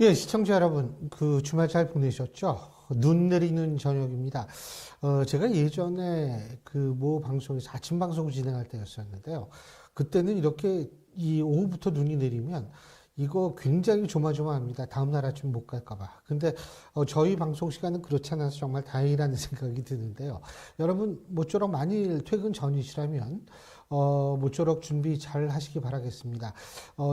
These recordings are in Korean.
예, 시청자 여러분, 그 주말 잘 보내셨죠? 눈 내리는 저녁입니다. 제가 예전에 그 모 방송에서 아침 방송을 진행할 때였었는데요. 그때는 이렇게 이 오후부터 눈이 내리면 이거 굉장히 조마조마합니다. 다음날 아침 못 갈까 봐. 근데 저희 방송 시간은 그렇지 않아서 정말 다행이라는 생각이 드는데요. 여러분 모쪼록 만일 퇴근 전이시라면 모쪼록 준비 잘 하시기 바라겠습니다.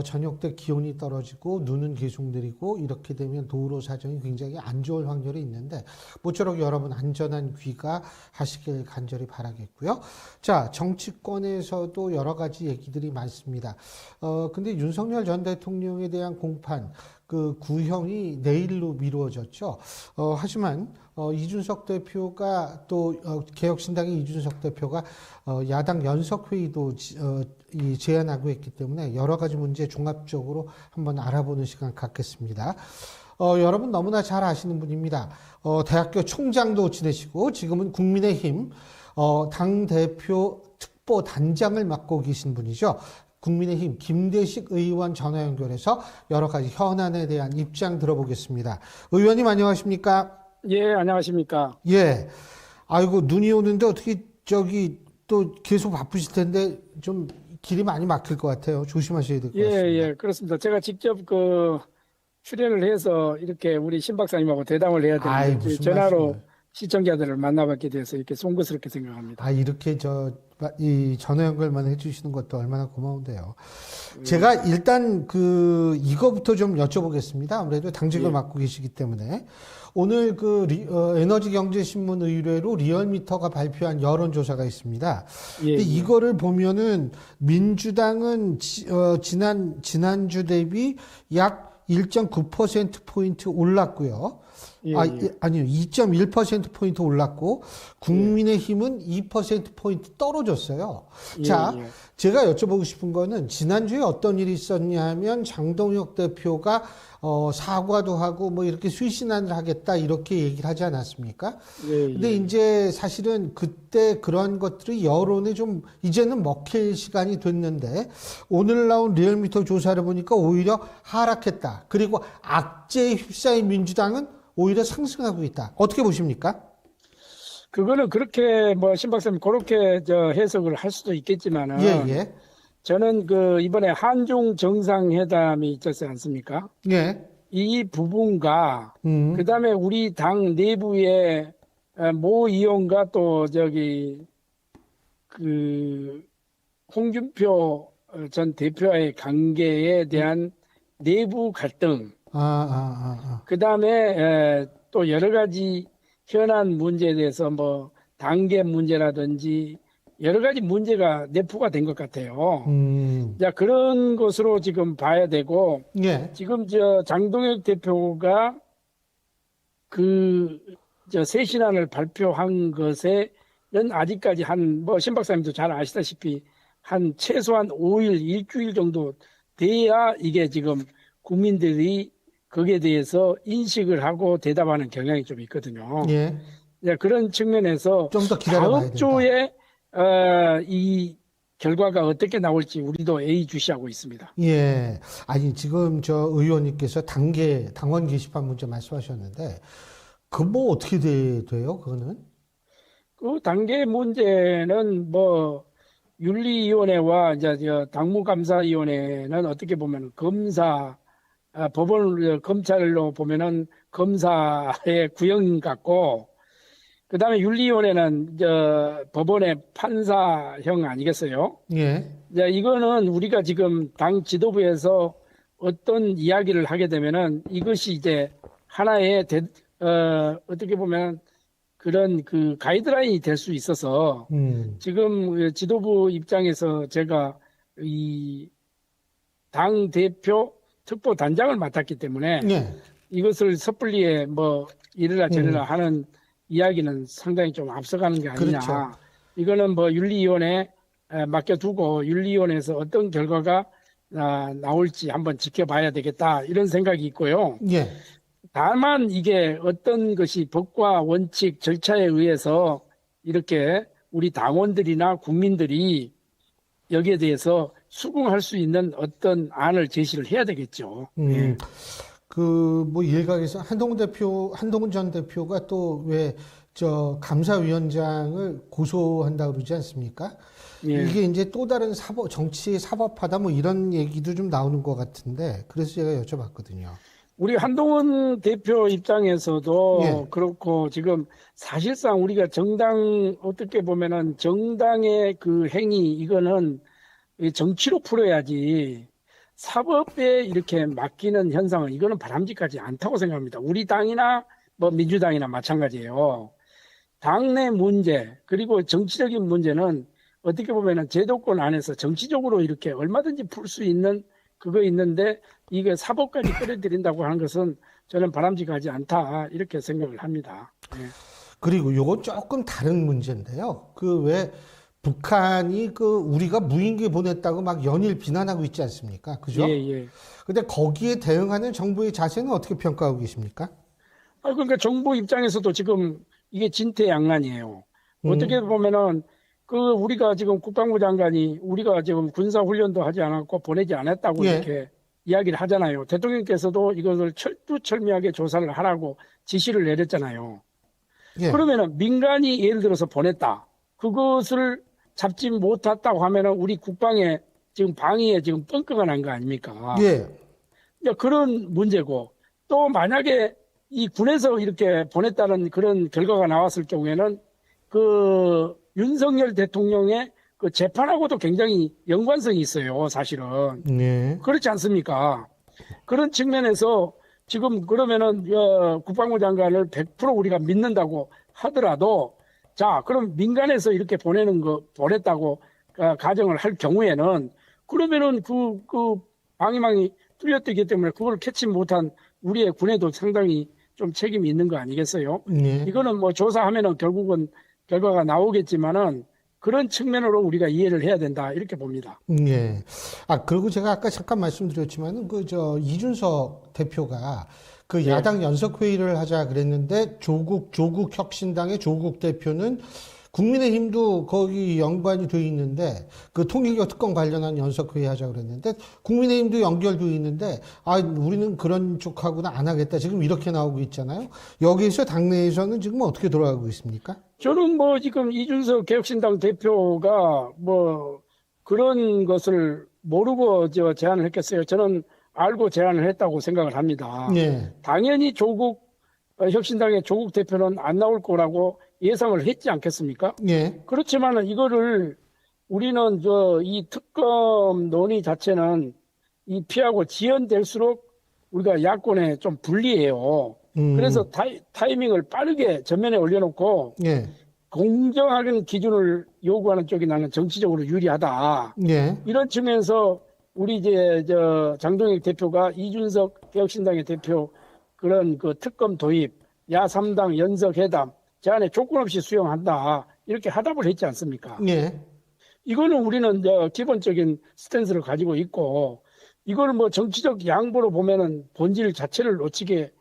저녁 때 기온이 떨어지고 눈은 계속 내리고 이렇게 되면 도로 사정이 굉장히 안 좋을 확률이 있는데 모쪼록 여러분 안전한 귀가 하시길 간절히 바라겠고요. 자, 정치권에서도 여러 가지 얘기들이 많습니다. 근데 윤석열 전 대통령에 대한 공판, 그 구형이 내일로 미루어졌죠. 하지만 이준석 대표가 또 개혁신당의 이준석 대표가 야당 연석회의도 제안하고 있기 때문에 여러 가지 문제 종합적으로 한번 알아보는 시간 갖겠습니다. 여러분 너무나 잘 아시는 분입니다. 대학교 총장도 지내시고 지금은 국민의힘 당대표 특보단장을 맡고 계신 분이죠. 국민의힘 김대식 의원 전화 연결해서 여러 가지 현안에 대한 입장 들어보겠습니다. 의원님 안녕하십니까? 예, 안녕하십니까. 예. 아이고 눈이 오는데 어떻게 저기 또 계속 바쁘실 텐데 좀 길이 많이 막힐 것 같아요. 조심하셔야 될 것 예, 같습니다. 예, 그렇습니다. 제가 직접 출연을 해서 이렇게 우리 신 박사님하고 대담을 해야 아이 되는데 무슨 전화로 말씀을? 시청자들을 만나뵙게 돼서 이렇게 송구스럽게 생각합니다. 이렇게 이 전화 연결만 해주시는 것도 얼마나 고마운데요. 음, 제가 일단 이거부터 좀 여쭤보겠습니다. 아무래도 당직을 예, 맡고 계시기 때문에. 오늘 에너지경제신문 의뢰로 리얼미터가 발표한 여론조사가 있습니다. 예, 근데 예, 이거를 보면은 민주당은 지난주 대비 약 1.9%포인트 올랐고요. 예, 예, 아니요. 2.1%포인트 올랐고, 예, 국민의힘은 2%포인트 떨어졌어요. 예, 자, 예. 제가 여쭤보고 싶은 거는, 지난주에 어떤 일이 있었냐 하면, 장동혁 대표가, 사과도 하고, 뭐, 이렇게 수신안을 하겠다, 이렇게 얘기를 하지 않았습니까? 예, 근데 예. 이제 사실은 그때 그런 것들이 여론에 좀, 이제는 먹힐 시간이 됐는데, 오늘 나온 리얼미터 조사를 보니까 오히려 하락했다. 그리고 악재에 휩싸인 민주당은 오히려 상승하고 있다. 어떻게 보십니까? 그거는 그렇게 신 박사님 그렇게 해석을 할 수도 예, 있겠지만은 예, 저는 이번에 한중 정상회담이 있었지 않습니까? 예, 이 부분과 음, 그다음에 우리 당 내부의 모 의원과 또 그 홍준표 전 대표와의 관계에 대한 내부 갈등, 그다음에 또 여러 가지 현안 문제에 대해서 단계 문제라든지 여러 가지 문제가 내포가 된 것 같아요. 자, 그런 것으로 지금 봐야 되고 예, 지금 장동혁 대표가 새 신안을 발표한 것에는 아직까지 신 박사님도 잘 아시다시피 최소한 5일, 일주일 정도 돼야 이게 지금 국민들이 거기에 대해서 인식을 하고 대답하는 경향이 좀 있거든요. 예. 네, 그런 측면에서 좀 더 기다려 봐야 다음 된다. 주에 이 결과가 어떻게 나올지 우리도 예의주시하고 있습니다. 예. 아니, 지금 저 의원님께서 당원 게시판 문제 말씀하셨는데, 그 뭐 어떻게 돼요, 그거는? 그 단계 문제는 윤리위원회와 이제 당무감사위원회는 어떻게 보면 검찰로 보면은 검사의 구형 같고, 그 다음에 윤리위원회는 법원의 판사형 아니겠어요? 예, 이제 이거는 우리가 지금 당 지도부에서 어떤 이야기를 하게 되면은 이것이 이제 하나의 어떻게 보면 그런 가이드라인이 될 수 있어서 음, 지금 지도부 입장에서 제가 이 당 대표 특보 단장을 맡았기 때문에 예, 이것을 섣불리 이래라 저래라 음, 하는 이야기는 상당히 좀 앞서가는 게 그렇죠. 아니냐. 이거는 윤리위원회에 맡겨두고 윤리위원회에서 어떤 결과가 나올지 한번 지켜봐야 되겠다 이런 생각이 있고요. 예, 다만 이게 어떤 것이 법과 원칙, 절차에 의해서 이렇게 우리 당원들이나 국민들이 여기에 대해서 수긍할 수 있는 어떤 안을 제시를 해야 되겠죠. 음, 예. 그 뭐 일각에서 한동훈 전 대표가 또 왜 저 감사위원장을 고소한다 그러지 않습니까? 예. 이게 이제 또 다른 정치 사법화다 뭐 이런 얘기도 좀 나오는 것 같은데 그래서 제가 여쭤봤거든요. 우리 한동훈 대표 입장에서도 예. 그렇고 지금 사실상 우리가 어떻게 보면은 정당의 그 행위 이거는 정치로 풀어야지 사법에 이렇게 맡기는 현상은 이거는 바람직하지 않다고 생각합니다. 우리 당이나 뭐 민주당이나 마찬가지예요. 당내 문제 그리고 정치적인 문제는 어떻게 보면은 제도권 안에서 정치적으로 이렇게 얼마든지 풀 수 있는 그거 있는데 이게 사법까지 끌어들인다고 하는 것은 저는 바람직하지 않다 이렇게 생각을 합니다. 예. 그리고 요건 조금 다른 문제인데요. 그 왜 북한이 그 우리가 무인기 보냈다고 막 연일 비난하고 있지 않습니까? 그죠? 예, 예. 근데 거기에 대응하는 정부의 자세는 어떻게 평가하고 계십니까? 그러니까 정부 입장에서도 지금 이게 진퇴양난이에요. 어떻게 음, 보면은 우리가 지금 국방부 장관이 우리가 지금 군사 훈련도 하지 않았고 보내지 않았다고 예, 이렇게 이야기를 하잖아요. 대통령께서도 이것을 철두철미하게 조사를 하라고 지시를 내렸잖아요. 예, 그러면은 민간이 예를 들어서 보냈다. 그것을 잡지 못했다고 하면은 우리 국방에 지금 방위에 지금 뻥크가 난 거 아닙니까? 예, 이제 그런 문제고 또 만약에 이 군에서 이렇게 보냈다는 그런 결과가 나왔을 경우에는 그 윤석열 대통령의 그 재판하고도 굉장히 연관성이 있어요, 사실은. 예, 그렇지 않습니까? 그런 측면에서 지금 그러면은 국방부 장관을 100% 우리가 믿는다고 하더라도 자, 그럼 민간에서 이렇게 보냈다고 가정을 할 경우에는 그러면은 그 방위망이 뚫렸기 때문에 그걸 캐치 못한 우리의 군에도 상당히 좀 책임이 있는 거 아니겠어요? 예, 이거는 뭐 조사하면은 결국은 결과가 나오겠지만은 그런 측면으로 우리가 이해를 해야 된다 이렇게 봅니다. 예. 아, 그리고 제가 아까 잠깐 말씀드렸지만은 이준석 대표가 그 예. 야당 연석회의를 하자 그랬는데 조국 혁신당의 조국 대표는 국민의힘도 거기 연관이 돼 있는데 그 통일교 특검 관련한 연석회의 하자 그랬는데 국민의힘도 연결돼 있는데 아 우리는 그런 쪽하고는 안 하겠다 지금 이렇게 나오고 있잖아요. 여기에서 당내에서는 지금 어떻게 돌아가고 있습니까? 저는 뭐 지금 이준석 개혁신당 대표가 뭐 그런 것을 모르고 제안을 했겠어요. 저는 알고 제안을 했다고 생각을 합니다. 예, 당연히 혁신당의 조국 대표는 안 나올 거라고 예상을 했지 않겠습니까? 예, 그렇지만 이거를 우리는 이 특검 논의 자체는 이 피하고 지연될수록 우리가 야권에 좀 불리해요. 그래서 타이밍을 빠르게 전면에 올려놓고 예, 공정한 기준을 요구하는 쪽이 나는 정치적으로 유리하다. 예, 이런 측면에서 우리 장동혁 대표가 이준석 개혁신당의 대표 그런 그 특검 도입, 야3당 연석회담 제안에 조건 없이 수용한다. 이렇게 하답을 했지 않습니까? 예, 이거는 우리는 기본적인 스탠스를 가지고 있고 이걸 뭐 정치적 양보로 보면은 본질 자체를 놓치게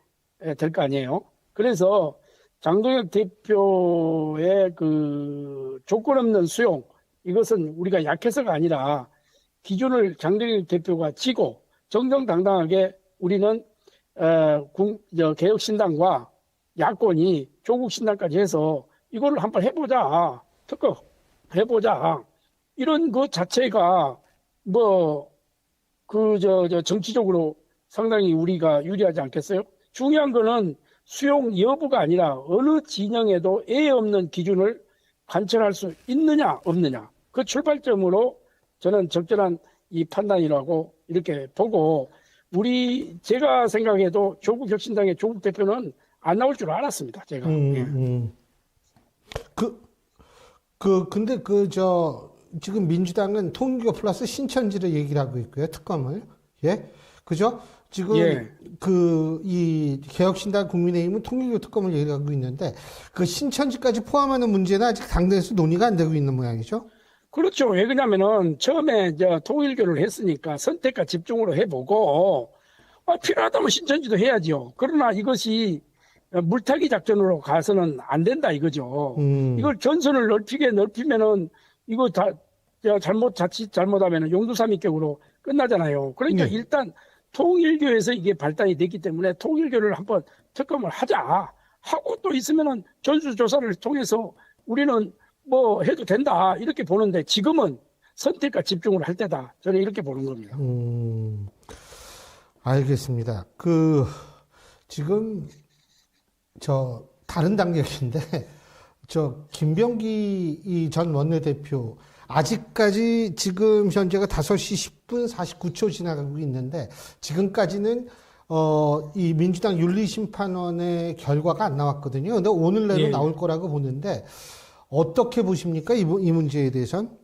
될 거 아니에요. 그래서 장동혁 대표의 그 조건 없는 수용 이것은 우리가 약해서가 아니라 기준을 장동혁 대표가 지고 정정당당하게 우리는 개혁신당과 야권이 조국신당까지 해서 이거를 한번 해보자. 특검 해보자. 이런 것 자체가 뭐 정치적으로 상당히 우리가 유리하지 않겠어요? 중요한 거는 수용 여부가 아니라 어느 진영에도 애 없는 기준을 관철할 수 있느냐 없느냐 그 출발점으로 저는 적절한 이 판단이라고 이렇게 보고 제가 생각해도 조국 혁신당의 조국 대표는 안 나올 줄 알았습니다. 제가. 예. 근데 지금 민주당은 통일교 플러스 신천지를 얘기를 하고 있고요. 특검을. 예? 그죠? 지금 예. 이 개혁신당 국민의힘은 통일교 특검을 얘기하고 있는데 그 신천지까지 포함하는 문제는 아직 당내에서 논의가 안 되고 있는 모양이죠. 그렇죠. 왜 그러냐면은 처음에 통일교를 했으니까 선택과 집중으로 해보고 필요하다면 신천지도 해야죠. 그러나 이것이 물타기 작전으로 가서는 안 된다 이거죠. 이걸 전선을 넓히면은 이거 자칫 잘못하면은 용두삼위격으로 끝나잖아요. 그러니까 예. 일단 통일교에서 이게 발단이 됐기 때문에 통일교를 한번 특검을 하자 하고 또 있으면은 전수조사를 통해서 우리는 뭐 해도 된다 이렇게 보는데 지금은 선택과 집중을 할 때다. 저는 이렇게 보는 겁니다. 알겠습니다. 지금 다른 당력인데 김병기 전 원내대표 아직까지 지금 현재가 5시 10분 49초 지나가고 있는데 지금까지는 이 민주당 윤리심판원의 결과가 안 나왔거든요. 근데 오늘 내로 나올 거라고 보는데 어떻게 보십니까? 이 문제에 대해선?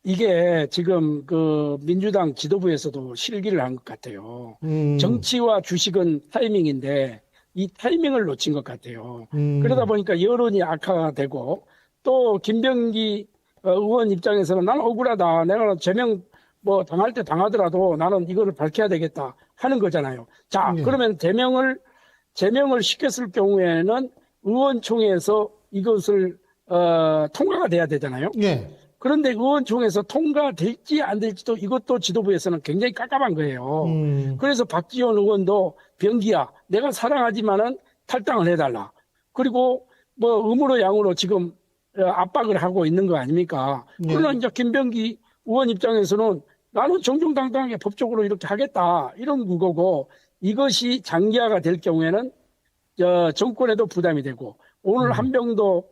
이게 지금 그 민주당 지도부에서도 실기를 한 것 같아요. 정치와 주식은 타이밍인데 이 타이밍을 놓친 것 같아요. 그러다 보니까 여론이 악화가 되고 또 김병기 의원 입장에서는 나는 억울하다. 내가 제명 뭐 당할 때 당하더라도 나는 이거를 밝혀야 되겠다 하는 거잖아요. 자, 그러면 제명을 시켰을 경우에는 의원총회에서 이것을 통과가 돼야 되잖아요. 예. 그런데 의원총회에서 통과될지 안 될지도 이것도 지도부에서는 굉장히 깝깝한 거예요. 그래서 박지원 의원도 병기야, 내가 사랑하지만은 탈당을 해달라. 그리고 뭐 음으로 양으로 지금 압박을 하고 있는 거 아닙니까? 그러나 이제 김병기 의원 입장에서는 나는 정정당당하게 법적으로 이렇게 하겠다 이런 거고 이것이 장기화가 될 경우에는 정권에도 부담이 되고 오늘 한병도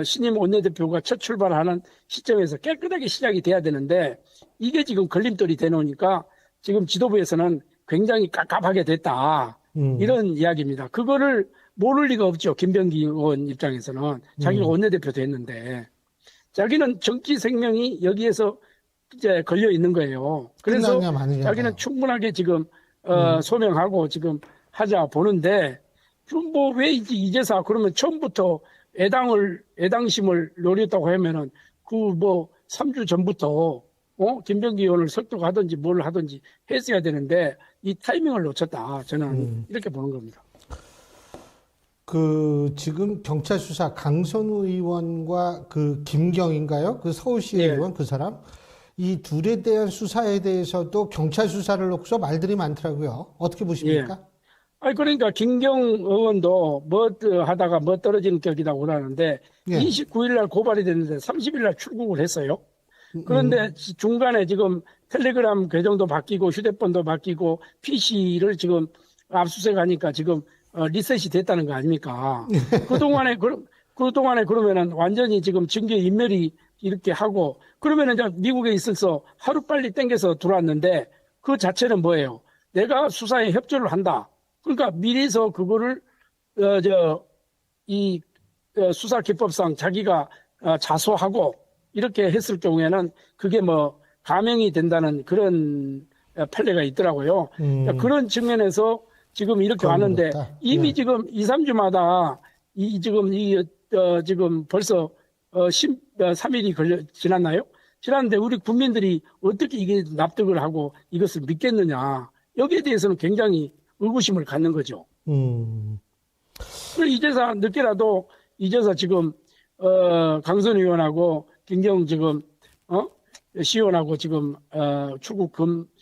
신임 원내대표가 첫 출발하는 시점에서 깨끗하게 시작이 돼야 되는데 이게 지금 걸림돌이 되놓으니까 지금 지도부에서는 굉장히 깝깝하게 됐다. 이런 이야기입니다. 그거를 모를 리가 없죠. 김병기 의원 입장에서는. 자기가 원내대표도 했는데 자기는 정치 생명이 여기에서 이제 걸려 있는 거예요. 그래서 자기는 충분하게 지금 소명하고 지금 하자 보는데 뭐 왜 이제서 그러면 처음부터 애당심을 노렸다고 하면은 그 뭐 3주 전부터 김병기 의원을 설득하든지 뭘 하든지 했어야 되는데 이 타이밍을 놓쳤다. 저는 이렇게 보는 겁니다. 지금 경찰 수사 강선우 의원과 김경인가요? 서울시 의원 그 사람 이 둘에 대한 수사에 대해서도 경찰 수사를 놓고서 말들이 많더라고요. 어떻게 보십니까? 그러니까 김경 의원도 하다가 떨어지는 격이라고 그러는데 29일 날 고발이 됐는데 30일 날 출국을 했어요. 그런데 중간에 지금 텔레그램 계정도 바뀌고 휴대폰도 바뀌고 PC를 지금 압수수색하니까 지금 리셋이 됐다는 거 아닙니까? 그동안에 그러면은 완전히 지금 징계 인멸이 이렇게 하고 그러면은 이제 미국에 있어서 하루빨리 땡겨서 들어왔는데 그 자체는 뭐예요? 내가 수사에 협조를 한다. 그러니까 미리서 그거를 수사 기법상 자기가 자소하고 이렇게 했을 경우에는 그게 뭐 감형이 된다는 그런 판례가 있더라고요. 그러니까 그런 측면에서 지금 이렇게 왔는데 이미 지금 2, 3주마다 지금 벌써 3일이 지났나요? 지났는데 우리 국민들이 어떻게 이게 납득을 하고 이것을 믿겠느냐. 여기에 대해서는 굉장히 의구심을 갖는 거죠. 이제서 늦게라도 지금 강선 의원하고 김경 지금 시의원하고 지금 출국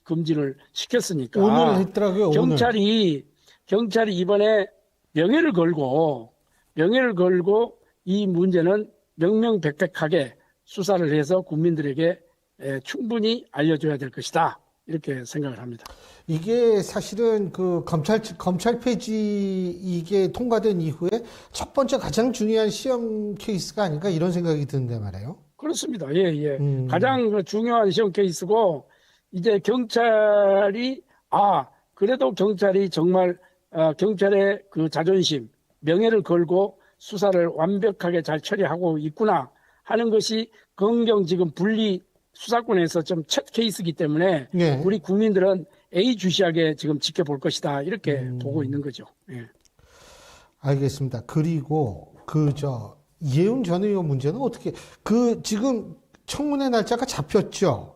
금지를 시켰으니까 오늘 했더라고요. 경찰이 이번에 명예를 걸고 이 문제는 명명백백하게 수사를 해서 국민들에게 충분히 알려줘야 될 것이다. 이렇게 생각을 합니다. 이게 사실은 검찰 폐지 이게 통과된 이후에 첫 번째 가장 중요한 시험 케이스가 아닌가 이런 생각이 드는데 말이에요. 그렇습니다. 예. 가장 중요한 시험 케이스고 이제 경찰이 그래도 경찰이 정말 경찰의 그 자존심, 명예를 걸고 수사를 완벽하게 잘 처리하고 있구나 하는 것이 검경 지금 분리 수사권에서 좀 첫 케이스이기 때문에 우리 국민들은 예의주시하게 지금 지켜볼 것이다 이렇게 보고 있는 거죠. 예. 알겠습니다. 그리고 이해운 전 의원 문제는 어떻게 지금 청문회 날짜가 잡혔죠?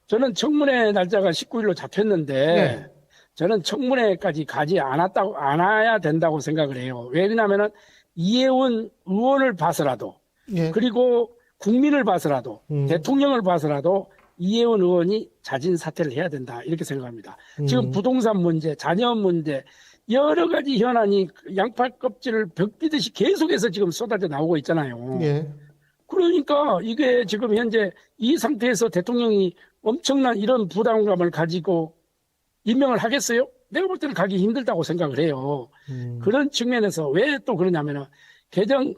저는 청문회 날짜가 19일로 잡혔는데 저는 청문회까지 가지 않아야 된다고 생각을 해요. 왜냐하면은 이해운 의원을 봐서라도 그리고 국민을 봐서라도 대통령을 봐서라도 이혜원 의원이 자진 사퇴를 해야 된다 이렇게 생각합니다. 지금 부동산 문제, 자녀 문제 여러 가지 현안이 양파 껍질을 벽 비듯이 계속해서 지금 쏟아져 나오고 있잖아요. 예. 그러니까 이게 지금 현재 이 상태에서 대통령이 엄청난 이런 부담감을 가지고 임명을 하겠어요? 내가 볼 때는 가기 힘들다고 생각을 해요. 그런 측면에서 왜 또 그러냐면은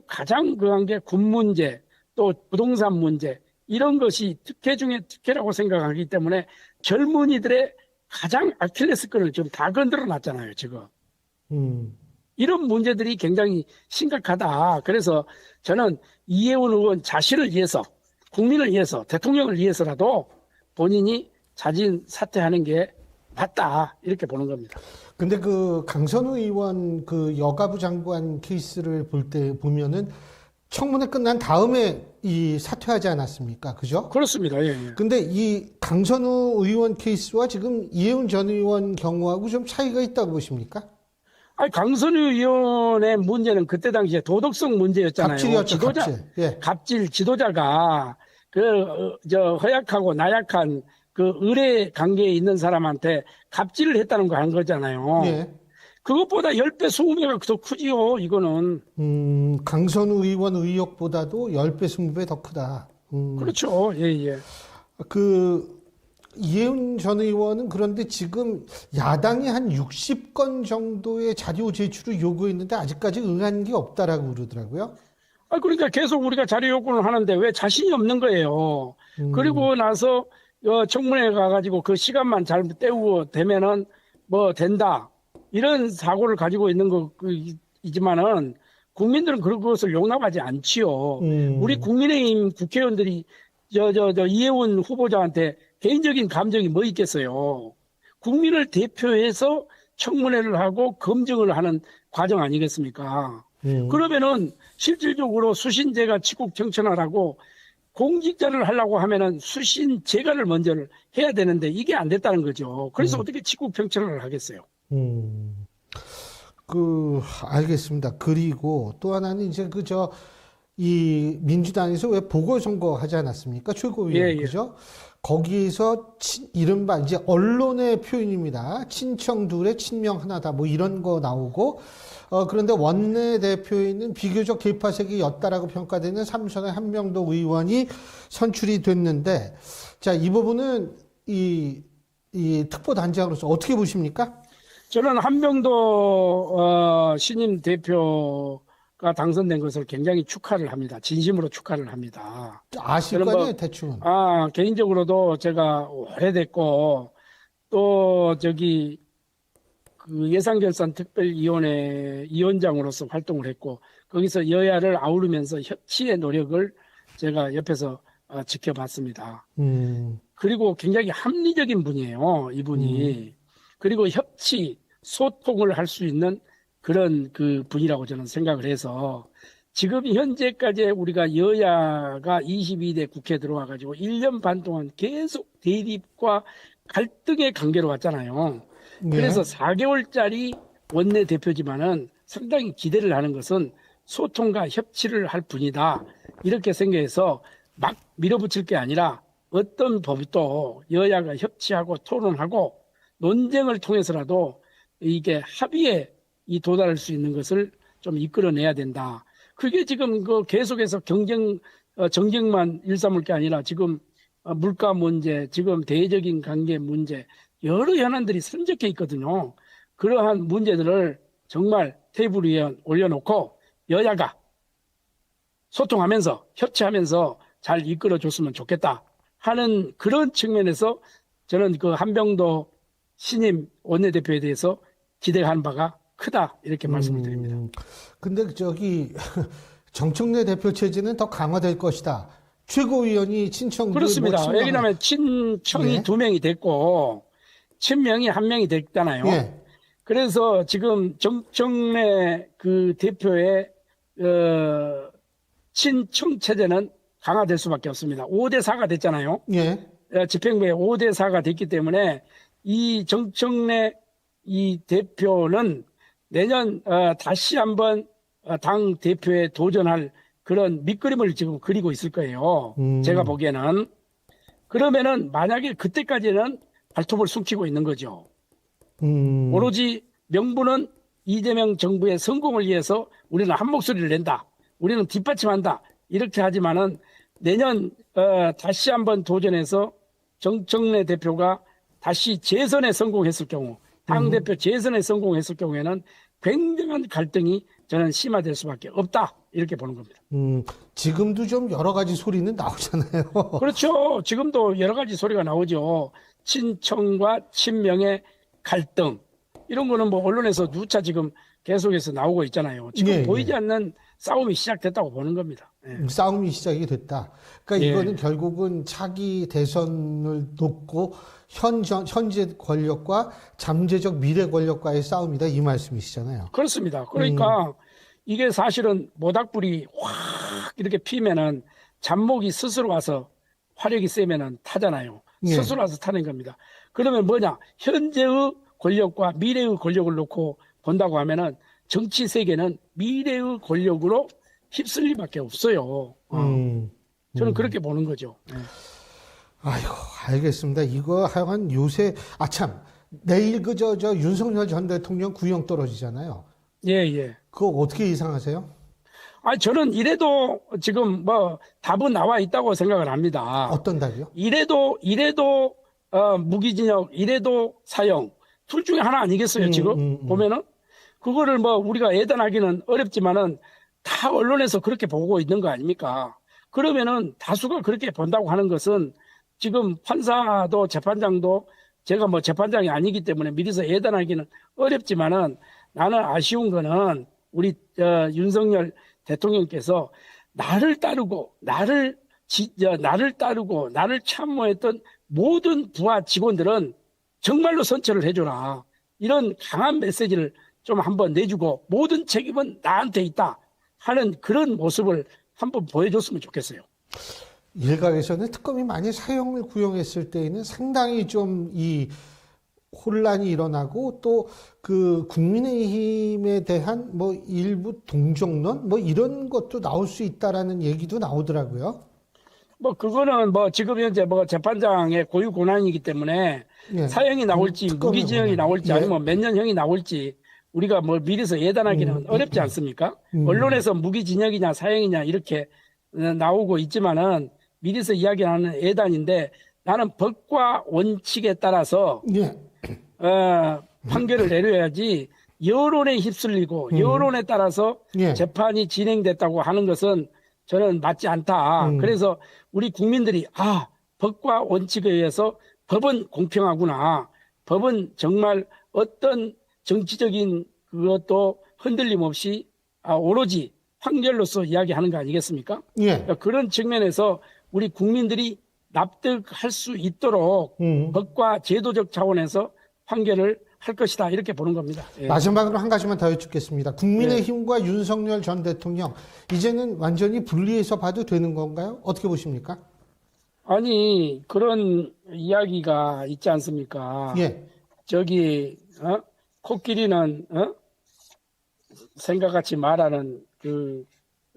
가장 그한 게 군 문제, 또 부동산 문제 이런 것이 특혜 중에 특혜라고 생각하기 때문에 젊은이들의 가장 아킬레스건을 지금 다 건드려 놨잖아요, 지금. 이런 문제들이 굉장히 심각하다. 그래서 저는 이혜원 의원 자신을 위해서, 국민을 위해서, 대통령을 위해서라도 본인이 자진 사퇴하는 게 맞다. 이렇게 보는 겁니다. 근데 그 강선우 의원 그 여가부 장관 케이스를 보면은 청문회 끝난 다음에 이 사퇴하지 않았습니까? 그죠? 그렇습니다. 예, 예. 근데 이 강선우 의원 케이스와 지금 이혜훈 전 의원 경우하고 좀 차이가 있다고 보십니까? 아니, 강선우 의원의 문제는 그때 당시에 도덕성 문제였잖아요. 갑질이었죠, 갑질. 예. 갑질 지도자가 허약하고 나약한 그 의뢰 관계에 있는 사람한테 갑질을 했다는 거 한 거잖아요. 예. 그것보다 10배, 20배가 더 크지요, 이거는. 강선우 의원 의혹보다도 10배, 20배 더 크다. 그렇죠. 예, 예. 이혜훈 전 의원은 그런데 지금 야당이 한 60건 정도의 자료 제출을 요구했는데 아직까지 응한 게 없다라고 그러더라고요. 그러니까 계속 우리가 자료 요구를 하는데 왜 자신이 없는 거예요. 그리고 나서 청문회 가가지고 그 시간만 잘 때우고 되면은 뭐 된다. 이런 사고를 가지고 있는 거이지만은 국민들은 그것을 용납하지 않지요. 우리 국민의힘 국회의원들이 이혜원 후보자한테 개인적인 감정이 뭐 있겠어요. 국민을 대표해서 청문회를 하고 검증을 하는 과정 아니겠습니까? 그러면은 실질적으로 수신제가 직국 청천하라고 공직자를 하려고 하면은 수신제가를 먼저 해야 되는데 이게 안 됐다는 거죠. 그래서 어떻게 직국 평천을 하겠어요? 알겠습니다. 그리고 또 하나는 이제 이 민주당에서 왜 보궐선거 하지 않았습니까? 최고위원, 예, 예. 그죠? 거기에서 이른바 이제 언론의 표현입니다. 친청 둘에 친명 하나다. 뭐 이런 거 나오고, 그런데 원내대표에 있는 비교적 개파색이었다라고 평가되는 삼선의 한명도 의원이 선출이 됐는데, 자, 이 부분은 이 특보단장으로서 어떻게 보십니까? 저는 한명도 신임 대표가 당선된 것을 굉장히 축하를 합니다. 진심으로 축하를 합니다. 아실 거 아니에요, 대충은. 개인적으로도 제가 오래됐고 또 그 예산결산특별위원회 위원장으로서 활동을 했고 거기서 여야를 아우르면서 협치의 노력을 제가 옆에서 지켜봤습니다. 그리고 굉장히 합리적인 분이에요, 이분이. 그리고 협치, 소통을 할 수 있는 그런 그 분이라고 저는 생각을 해서 지금 현재까지 우리가 여야가 22대 국회에 들어와 가지고 1년 반 동안 계속 대립과 갈등의 관계로 왔잖아요. 네. 그래서 4개월짜리 원내대표지만은 상당히 기대를 하는 것은 소통과 협치를 할 분이다. 이렇게 생각해서 막 밀어붙일 게 아니라 어떤 법도 여야가 협치하고 토론하고 논쟁을 통해서라도 이게 합의에 도달할 수 있는 것을 좀 이끌어내야 된다. 그게 지금 계속해서 정쟁만 일삼을 게 아니라 지금 물가 문제, 지금 대외적인 관계 문제, 여러 현안들이 산적해 있거든요. 그러한 문제들을 정말 테이블 위에 올려놓고 여야가 소통하면서 협치하면서 잘 이끌어줬으면 좋겠다 하는 그런 측면에서 저는 그 한병도 신임 원내대표에 대해서 기대하는 바가 크다 이렇게 말씀을 드립니다. 근데 정청래 대표 체제는 더 강화될 것이다. 최고위원이 친청 그렇습니다. 왜냐하면 친청이 2명이 됐고 친명이 1명이 됐잖아요. 예. 그래서 지금 정청래 그 대표의 친청 체제는 강화될 수밖에 없습니다. 5대4가 됐잖아요. 예. 집행부에 5대4가 됐기 때문에 이 정청래 이 대표는 내년 다시 한번 당 대표에 도전할 그런 밑그림을 지금 그리고 있을 거예요. 제가 보기에는. 그러면은 만약에 그때까지는 발톱을 숨기고 있는 거죠. 음, 오로지 명분은 이재명 정부의 성공을 위해서 우리는 한 목소리를 낸다. 우리는 뒷받침한다. 이렇게 하지만은 내년 다시 한번 도전해서 정청래 대표가 다시 재선에 성공했을 경우, 당대표 재선에 성공했을 경우에는 굉장한 갈등이 저는 심화될 수밖에 없다. 이렇게 보는 겁니다. 지금도 좀 여러 가지 소리는 나오잖아요. 그렇죠. 지금도 여러 가지 소리가 나오죠. 친청과 친명의 갈등. 이런 거는 뭐 언론에서 누차 지금 계속해서 나오고 있잖아요. 지금 예, 보이지 예. 않는 싸움이 시작됐다고 보는 겁니다. 예. 싸움이 시작이 됐다. 그러니까 예. 이거는 결국은 차기 대선을 놓고 현재 권력과 잠재적 미래 권력과의 싸움이다 이 말씀이시잖아요. 그렇습니다. 그러니까 이게 사실은 모닥불이 확 이렇게 피면은 잡목이 스스로 와서 화력이 세면은 타잖아요. 예. 스스로 와서 타는 겁니다. 그러면 뭐냐? 현재의 권력과 미래의 권력을 놓고 본다고 하면은 정치 세계는 미래의 권력으로 휩쓸 리밖에 없어요. 저는 그렇게 보는 거죠. 예. 아이고, 알겠습니다. 이거 하여간 요새, 참, 내일 윤석열 전 대통령 구형 떨어지잖아요. 예, 예. 그거 어떻게 예상하세요? 저는 이래도 지금 뭐 답은 나와 있다고 생각을 합니다. 어떤 답이요? 이래도 무기징역, 이래도 사형, 둘 중에 하나 아니겠어요, 지금? 보면은? 그거를 뭐 우리가 예단하기는 어렵지만은 다 언론에서 그렇게 보고 있는 거 아닙니까? 그러면은 다수가 그렇게 본다고 하는 것은 지금 판사도 재판장도 제가 뭐 재판장이 아니기 때문에 미리서 예단하기는 어렵지만은 나는 아쉬운 거는 우리 윤석열 대통령께서 나를 따르고 나를 참모했던 모든 부하 직원들은 정말로 선처를 해줘라. 이런 강한 메시지를 좀 한번 내주고 모든 책임은 나한테 있다 하는 그런 모습을 한번 보여줬으면 좋겠어요. 일각에서는 특검이 만약 사형을 구형했을 때에는 상당히 좀 이 혼란이 일어나고 또 그 국민의힘에 대한 뭐 일부 동정론 뭐 이런 것도 나올 수 있다라는 얘기도 나오더라고요. 뭐 그거는 뭐 지금 현재 뭐 재판장의 고유 권한이기 때문에 예. 사형이 나올지 특검의 무기징역이 권한. 나올지 예. 아니면 몇 년형이 나올지 우리가 뭐 미리서 예단하기는 어렵지 않습니까? 언론에서 무기징역이냐 사형이냐 이렇게 나오고 있지만은 미리서 이야기하는 예단인데 나는 법과 원칙에 따라서 예. 판결을 내려야지 여론에 휩쓸리고 여론에 따라서 예. 재판이 진행됐다고 하는 것은 저는 맞지 않다. 그래서 우리 국민들이 법과 원칙에 의해서 법은 공평하구나. 법은 정말 어떤 정치적인 그것도 흔들림 없이 오로지 판결로서 이야기하는 거 아니겠습니까? 예. 그러니까 그런 측면에서 우리 국민들이 납득할 수 있도록 법과 제도적 차원에서 판결을 할 것이다 이렇게 보는 겁니다. 예. 마지막으로 한 가지만 더 여쭙겠습니다. 국민의힘과 윤석열 전 대통령 이제는 완전히 분리해서 봐도 되는 건가요? 어떻게 보십니까? 아니 그런 이야기가 있지 않습니까? 예. 저기 코끼리는 생각같이 말하는 그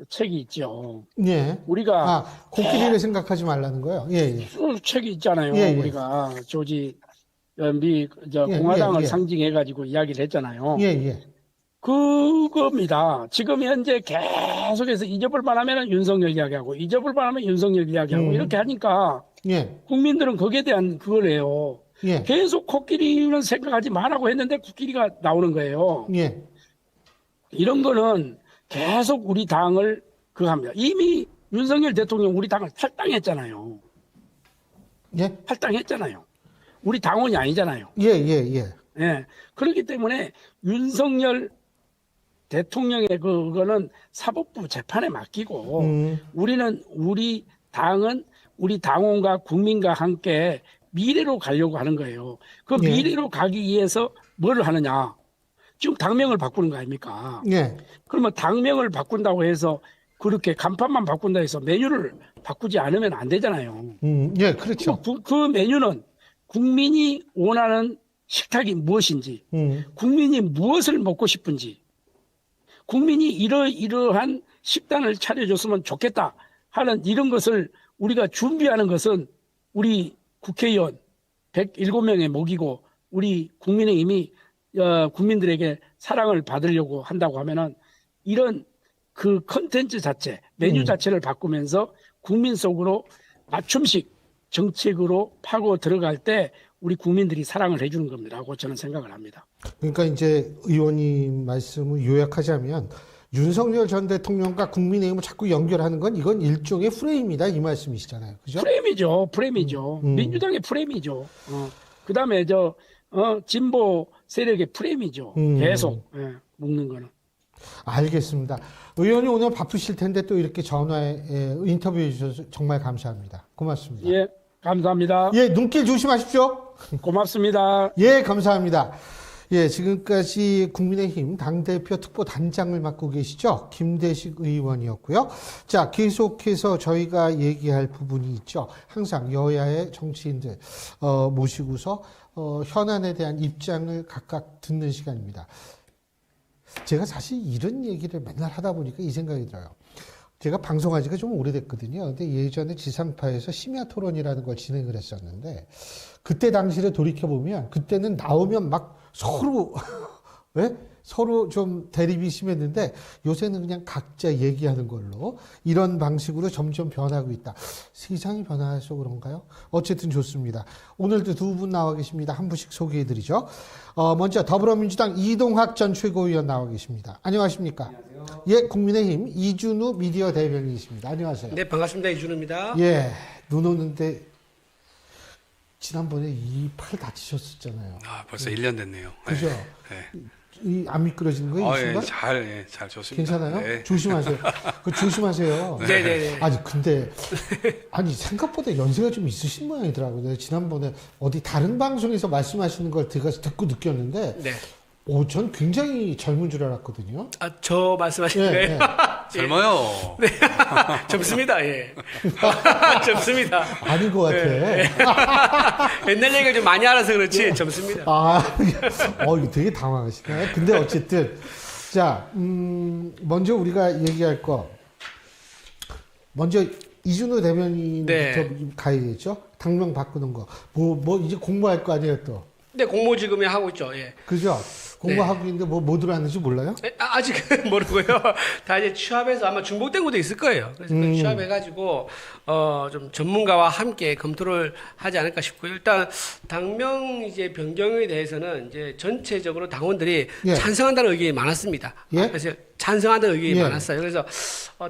책이 있죠. 예. 우리가 코끼리를 생각하지 말라는 거예요. 예, 예. 책이 있잖아요. 예, 예. 우리가 조지 예, 공화당을 예, 예. 상징해 가지고 이야기를 했잖아요. 예, 예. 그겁니다. 지금 현재 계속해서 잊어볼만 하면 윤석열 이야기하고 잊어볼만 하면 윤석열 이야기하고 이렇게 하니까 예. 국민들은 거기에 대한 그걸 해요. 예. 계속 코끼리는 생각하지 말라고 했는데 코끼리가 나오는 거예요. 예. 이런 거는 계속 우리 당을 합니다. 이미 윤석열 대통령 우리 당을 탈당했잖아요. 예. 탈당했잖아요. 우리 당원이 아니잖아요. 예, 예, 예. 예. 그렇기 때문에 윤석열 대통령의 그거는 사법부 재판에 맡기고 우리 당은 우리 당원과 국민과 함께 미래로 가려고 하는 거예요. 그 예. 미래로 가기 위해서 뭘 하느냐? 지금 당명을 바꾸는 거 아닙니까? 예. 그러면 당명을 바꾼다고 해서 그렇게 간판만 바꾼다 해서 메뉴를 바꾸지 않으면 안 되잖아요. 예, 그렇죠. 그 메뉴는 국민이 원하는 식탁이 무엇인지, 국민이 무엇을 먹고 싶은지, 국민이 이러한 식단을 차려줬으면 좋겠다 하는 이런 것을 우리가 준비하는 것은 우리 국회의원 107명에 먹이고 우리 국민의힘이 국민들에게 사랑을 받으려고 한다고 하면은 이런 그 컨텐츠 자체, 메뉴 자체를 바꾸면서 국민 속으로 맞춤식 정책으로 파고 들어갈 때 우리 국민들이 사랑을 해주는 겁니다라고 저는 생각을 합니다. 그러니까 이제 의원님 말씀을 요약하자면 윤석열 전 대통령과 국민의힘을 자꾸 연결하는 건 이건 일종의 프레임이다 이 말씀이시잖아요. 그죠? 프레임이죠. 민주당의 프레임이죠. 그다음에 진보 세력의 프레임이죠. 계속 묶는 거는. 알겠습니다. 의원님 오늘 바쁘실 텐데 또 이렇게 전화에 인터뷰해 주셔서 정말 감사합니다. 고맙습니다. 예, 감사합니다. 예, 눈길 조심하십시오. 고맙습니다. 예, 감사합니다. 예, 지금까지 국민의힘 당대표 특보단장을 맡고 계시죠? 김대식 의원이었고요. 자, 계속해서 저희가 얘기할 부분이 있죠. 항상 여야의 정치인들 모시고서 현안에 대한 입장을 각각 듣는 시간입니다. 제가 사실 이런 얘기를 맨날 하다 보니까 이 생각이 들어요. 제가 방송한 지가 좀 오래됐거든요. 근데 예전에 지상파에서 심야 토론이라는 걸 진행을 했었는데, 그때 당시를 돌이켜보면, 그때는 나오면 막 서로, 왜? 서로 좀 대립이 심했는데, 요새는 그냥 각자 얘기하는 걸로, 이런 방식으로 점점 변하고 있다. 세상이 변화해서 그런가요? 어쨌든 좋습니다. 오늘도 두 분 나와 계십니다. 한 분씩 소개해드리죠. 먼저 더불어민주당 이동학 전 최고위원 나와 계십니다. 안녕하십니까? 안녕하세요. 예, 국민의힘 이준우 미디어 대변인이십니다. 안녕하세요. 네, 반갑습니다. 이준우입니다. 예, 눈 오는데 지난번에 이 팔 다치셨었잖아요. 아, 벌써 1년 됐네요. 그죠? 네. 이 안 미끄러지는 거예요? 이 예, 신발? 잘 좋습니다. 괜찮아요? 네. 조심하세요. 조심하세요. 네네네. 아니 근데 생각보다 연세가 좀 있으신 모양이더라고요. 내가 지난번에 어디 다른 방송에서 말씀하시는 걸 제가 듣고 느꼈는데, 네. 전 굉장히 젊은 줄 알았거든요. 아, 저 말씀하시는 예, 거예요? 예. 젊어요. 네. 젊습니다. 예. 젊습니다. 아닌 것 같아. 네. 옛날 얘기를 좀 많이 알아서 그렇지 젊습니다. 이거 되게 당황하시네. 근데 어쨌든, 자, 먼저 우리가 얘기할 거, 먼저 이준우 대변인부터 네. 가야겠죠? 당명 바꾸는 거. 이제 공부할 거 아니에요, 또. 네, 공모 지금 하고 있죠. 예. 그죠? 공부하고 있는데 뭐 들어왔는지 몰라요? 아직은 모르고요. 다 이제 취합해서 아마 중복된 것도 있을 거예요. 그래서 그 취합해가지고 좀 전문가와 함께 검토를 하지 않을까 싶고요. 일단 당명 이제 변경에 대해서는 이제 전체적으로 당원들이 예. 찬성한다는 의견이 많았습니다. 예? 그래서 찬성한다는 의견이 예. 많았어요. 그래서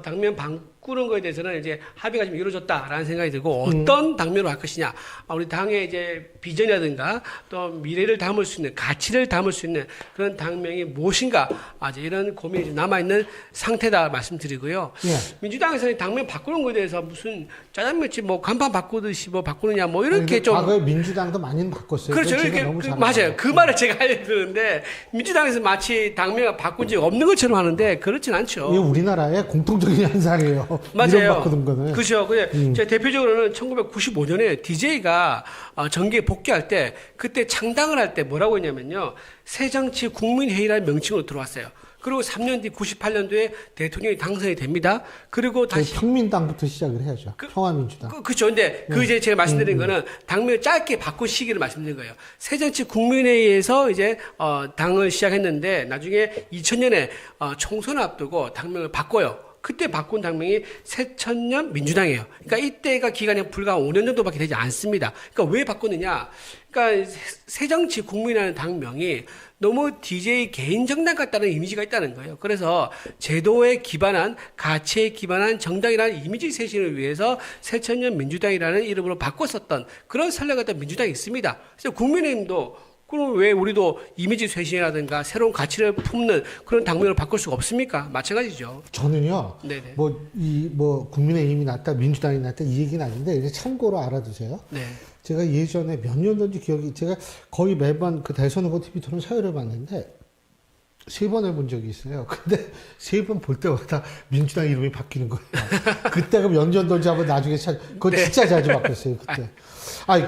당면 바꾸는 거에 대해서는 이제 합의가 좀 이루어졌다라는 생각이 들고 어떤 당면으로 할 것이냐, 우리 당의 이제 비전이라든가 또 미래를 담을 수 있는 가치를 담을 수 있는 그런 당명이 무엇인가, 이제 이런 고민이 좀 남아 있는 상태다 말씀드리고요. 예. 민주당에서는 당면 바꾸는 거에 대해서 무슨 짜장면집 간판 바꾸듯이 바꾸느냐 이렇게 좀 과거에 민주당도 많이 바꿨어요. 그렇죠. 그건 제가 이렇게 너무 잘 맞아요. 알아요. 그 말을 제가 하려고 그러는데 민주당에서 마치 당명을 바꾼 적이 없는 것처럼 하는데 그렇진 않죠. 이게 우리나라의 공통적인 현상이에요. 맞아요. 이름 바꾸는 거는. 그렇죠. 제가 대표적으로는 1995년에 DJ가 정계에 복귀할 때 그때 창당을 할 때 뭐라고 했냐면요. 새정치 국민회의라는 명칭으로 들어왔어요. 그리고 3년 뒤 98년도에 대통령이 당선이 됩니다. 그리고 다시 평민당부터 시작을 해야죠. 평화민주당. 그렇죠. 근데 이제 제가 말씀드린 거는 당명을 짧게 바꾼 시기를 말씀드린 거예요. 새정치 국민회의에서 이제 당을 시작했는데 나중에 2000년에 총선을 앞두고 당명을 바꿔요. 그때 바꾼 당명이 새천년 민주당이에요. 그러니까 이때가 기간이 불과 5년 정도밖에 되지 않습니다. 그러니까 왜 바꿨느냐? 그러니까 새정치 국민이라는 당명이 너무 DJ 개인 정당 같다는 이미지가 있다는 거예요. 그래서 제도에 기반한 가치에 기반한 정당이라는 이미지 쇄신을 위해서 새천년 민주당이라는 이름으로 바꿨었던 그런 선례가 있던 민주당이 있습니다. 그래서 국민의힘도 그럼 왜 우리도 이미지 쇄신이라든가 새로운 가치를 품는 그런 당명을 바꿀 수가 없습니까? 마찬가지죠. 저는요. 네네. 국민의힘이 낫다, 민주당이 낫다 이 얘기는 아닌데 이제 참고로 알아두세요. 네. 제가 예전에 몇 년 전인지 제가 거의 매번 그 대선 후보 TV 토론 사회를 봤는데 3번 해본 적이 있어요. 근데 3번 볼 때마다 민주당 이름이 바뀌는 거예요. 그때가 몇 년 전인지 한번 나중에 그거 네. 진짜 자주 바뀌었어요. 그때.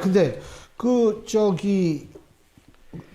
근데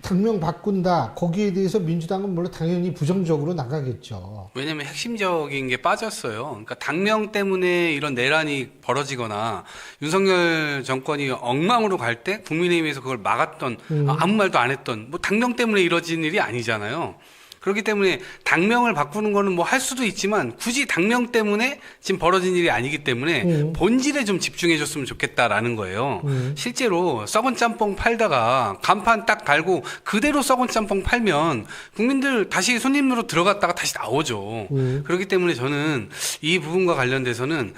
당명 바꾼다. 거기에 대해서 민주당은 물론 당연히 부정적으로 나가겠죠. 왜냐면 핵심적인 게 빠졌어요. 그러니까 당명 때문에 이런 내란이 벌어지거나 윤석열 정권이 엉망으로 갈 때 국민의힘에서 그걸 막았던 아무 말도 안 했던 뭐 당명 때문에 이뤄진 일이 아니잖아요. 그렇기 때문에 당명을 바꾸는 거는 뭐 할 수도 있지만 굳이 당명 때문에 지금 벌어진 일이 아니기 때문에 본질에 좀 집중해 줬으면 좋겠다라는 거예요. 실제로 썩은 짬뽕 팔다가 간판 딱 달고 그대로 썩은 짬뽕 팔면 국민들 다시 손님으로 들어갔다가 다시 나오죠. 그렇기 때문에 저는 이 부분과 관련돼서는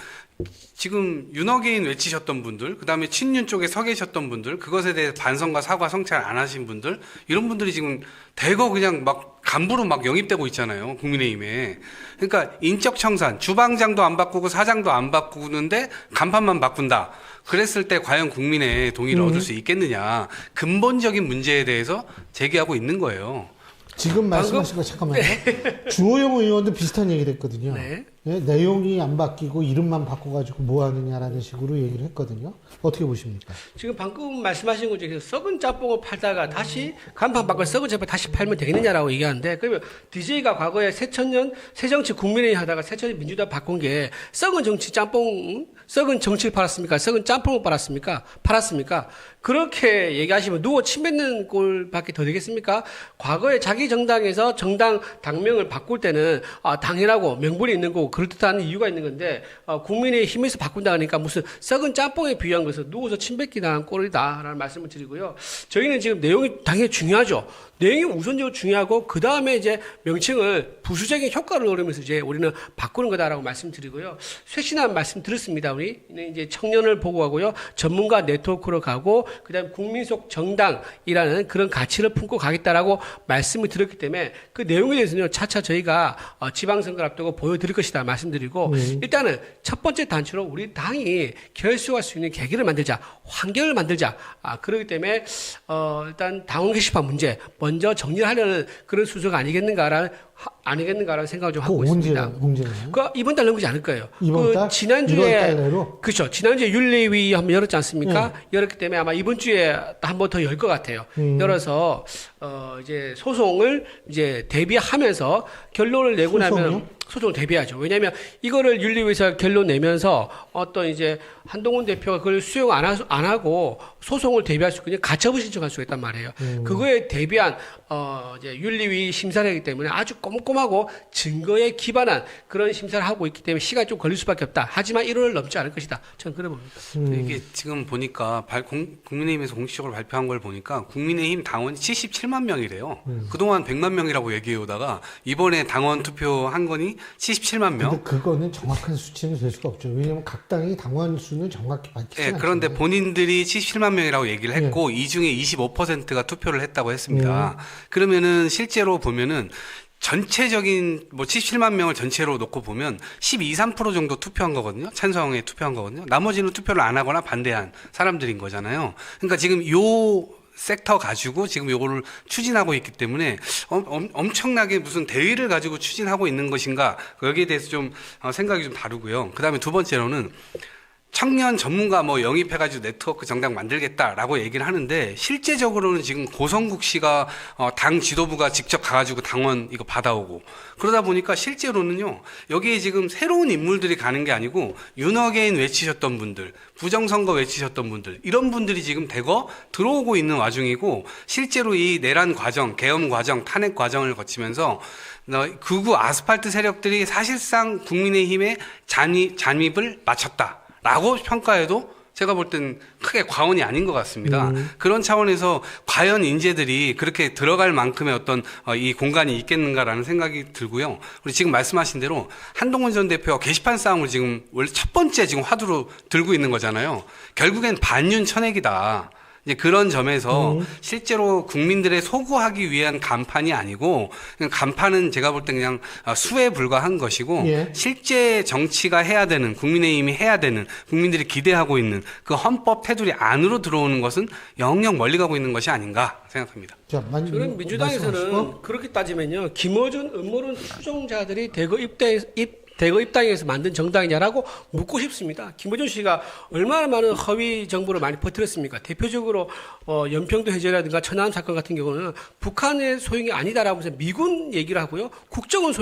지금 윤어게인 외치셨던 분들, 그 다음에 친윤 쪽에 서 계셨던 분들, 그것에 대해 반성과 사과 성찰 안 하신 분들, 이런 분들이 지금 대거 그냥 막 간부로 막 영입되고 있잖아요. 국민의힘에. 그러니까 인적 청산, 주방장도 안 바꾸고 사장도 안 바꾸는데 간판만 바꾼다. 그랬을 때 과연 국민의 동의를 얻을 수 있겠느냐. 근본적인 문제에 대해서 제기하고 있는 거예요. 지금 말씀하신 거 잠깐만요. 주호영 의원도 비슷한 얘기를 했거든요. 네. 예, 내용이 안 바뀌고 이름만 바꿔가지고 뭐 하느냐라는 식으로 얘기를 했거든요. 어떻게 보십니까? 지금 방금 말씀하신 것 중에서 썩은 짬뽕을 팔다가 다시 간판 바꿔 썩은 짬뽕 다시 팔면 되겠느냐라고 얘기하는데, 그러면 DJ가 과거에 새천년 새정치 국민의힘 하다가 새천년 민주당 바꾼 게 썩은 정치 짬뽕, 썩은 정치를 팔았습니까? 썩은 짬뽕을 팔았습니까? 그렇게 얘기하시면 누구 침 뱉는 꼴밖에 더 되겠습니까? 과거에 자기 정당에서 정당 당명을 바꿀 때는 당연하고 명분이 있는 거고 그럴듯한 이유가 있는 건데, 국민의힘에서 바꾼다 하니까 무슨 썩은 짬뽕에 비유한 것은 누워서 침 뱉기 당한 꼴이다라는 말씀을 드리고요. 저희는 지금 내용이 당연히 중요하죠. 내용이 우선적으로 중요하고 그 다음에 이제 명칭을 부수적인 효과를 노리면서 이제 우리는 바꾸는 거다라고 말씀드리고요. 쇄신한 말씀 들었습니다. 우리는 이제 청년을 보고 가고요. 전문가 네트워크로 가고 그다음에 국민 속 정당이라는 그런 가치를 품고 가겠다라고 말씀을 드렸기 때문에 그 내용에 대해서는 차차 저희가 지방선거를 앞두고 보여드릴 것이다 말씀드리고 일단은 첫 번째 단추로 우리 당이 결수할 수 있는 계기를 만들자, 환경을 만들자. 그렇기 때문에 일단 당원 게시판 문제 먼저 정리를 하려는 그런 수소가 아니겠는가라는 생각을 좀 하고 있습니다. 언제나요? 그 이번 달 넘기지 않을 거예요. 이번 달? 지난주에 1월 달내로? 그렇죠. 지난주에 윤리위 한번 열었지 않습니까? 열었기 때문에 아마 이번 주에 한 번 더 열 것 같아요. 열어서 이제 소송을 이제 대비하면서 결론을 내고 나면 소송을 대비하죠. 왜냐하면 이거를 윤리위에서 결론 내면서 어떤 이제 한동훈 대표가 그걸 수용 안 하고 소송을 대비할 수 있거든요. 가처분 신청할 수가 있단 말이에요. 그거에 대비한 이제 윤리위 심사를 하기 때문에 아주 꼼꼼하고 증거에 기반한 그런 심사를 하고 있기 때문에 시간이 좀 걸릴 수밖에 없다. 하지만 1월을 넘지 않을 것이다. 저는 그래 봅니다. 이게 지금 보니까 국민의힘에서 공식적으로 발표한 걸 보니까 국민의힘 당원이 77만 명이래요. 그동안 100만 명이라고 얘기해 오다가 이번에 당원 투표한 거니 77만 명. 근데 그거는 정확한 수치는 될 수가 없죠. 왜냐하면 각 당이 당원 수는 정확히 밝히지 않잖아요. 그런데 본인들이 77만 명이라고 얘기를 했고 이 중에 25%가 투표를 했다고 했습니다. 그러면은 실제로 보면은 전체적인 77만 명을 전체로 놓고 보면 12, 3% 정도 투표한 거거든요. 찬성에 투표한 거거든요. 나머지는 투표를 안 하거나 반대한 사람들인 거잖아요. 그러니까 지금 요 섹터 가지고 지금 요거를 추진하고 있기 때문에 엄청나게 무슨 대의를 가지고 추진하고 있는 것인가, 여기에 대해서 좀 생각이 좀 다르고요. 그 다음에 두 번째로는 청년 전문가 영입해가지고 네트워크 정당 만들겠다라고 얘기를 하는데 실제적으로는 지금 고성국 씨가 당 지도부가 직접 가가지고 당원 이거 받아오고 그러다 보니까 실제로는요 여기에 지금 새로운 인물들이 가는 게 아니고 윤어게인 외치셨던 분들, 부정선거 외치셨던 분들, 이런 분들이 지금 대거 들어오고 있는 와중이고 실제로 이 내란 과정, 계엄 과정, 탄핵 과정을 거치면서 극우 아스팔트 세력들이 사실상 국민의힘에 잠입을 마쳤다 라고 평가해도 제가 볼 땐 크게 과언이 아닌 것 같습니다. 그런 차원에서 과연 인재들이 그렇게 들어갈 만큼의 어떤 이 공간이 있겠는가라는 생각이 들고요. 우리 지금 말씀하신 대로 한동훈 전 대표가 게시판 싸움을 지금 원래 첫 번째 지금 화두로 들고 있는 거잖아요. 결국엔 반윤 천액이다. 이제 그런 점에서 실제로 국민들의 소구하기 위한 간판이 아니고 그냥 간판은 제가 볼 때 그냥 수에 불과한 것이고 실제 정치가 해야 되는, 국민의힘이 해야 되는, 국민들이 기대하고 있는 그 헌법 테두리 안으로 들어오는 것은 영영 멀리 가고 있는 것이 아닌가 생각합니다. 저는 민주당에서는 그렇게 따지면요 김어준 음모론 추종자들이 대거 대거 입당해서 만든 정당이냐라고 묻고 싶습니다. 김어준 씨가 얼마나 많은 허위 정보를 많이 퍼뜨렸습니까? 대표적으로 연평도 해제라든가 천안함 사건 같은 경우는 북한의 소행이 아니다라고 해서 미군 얘기를 하고요. 국정원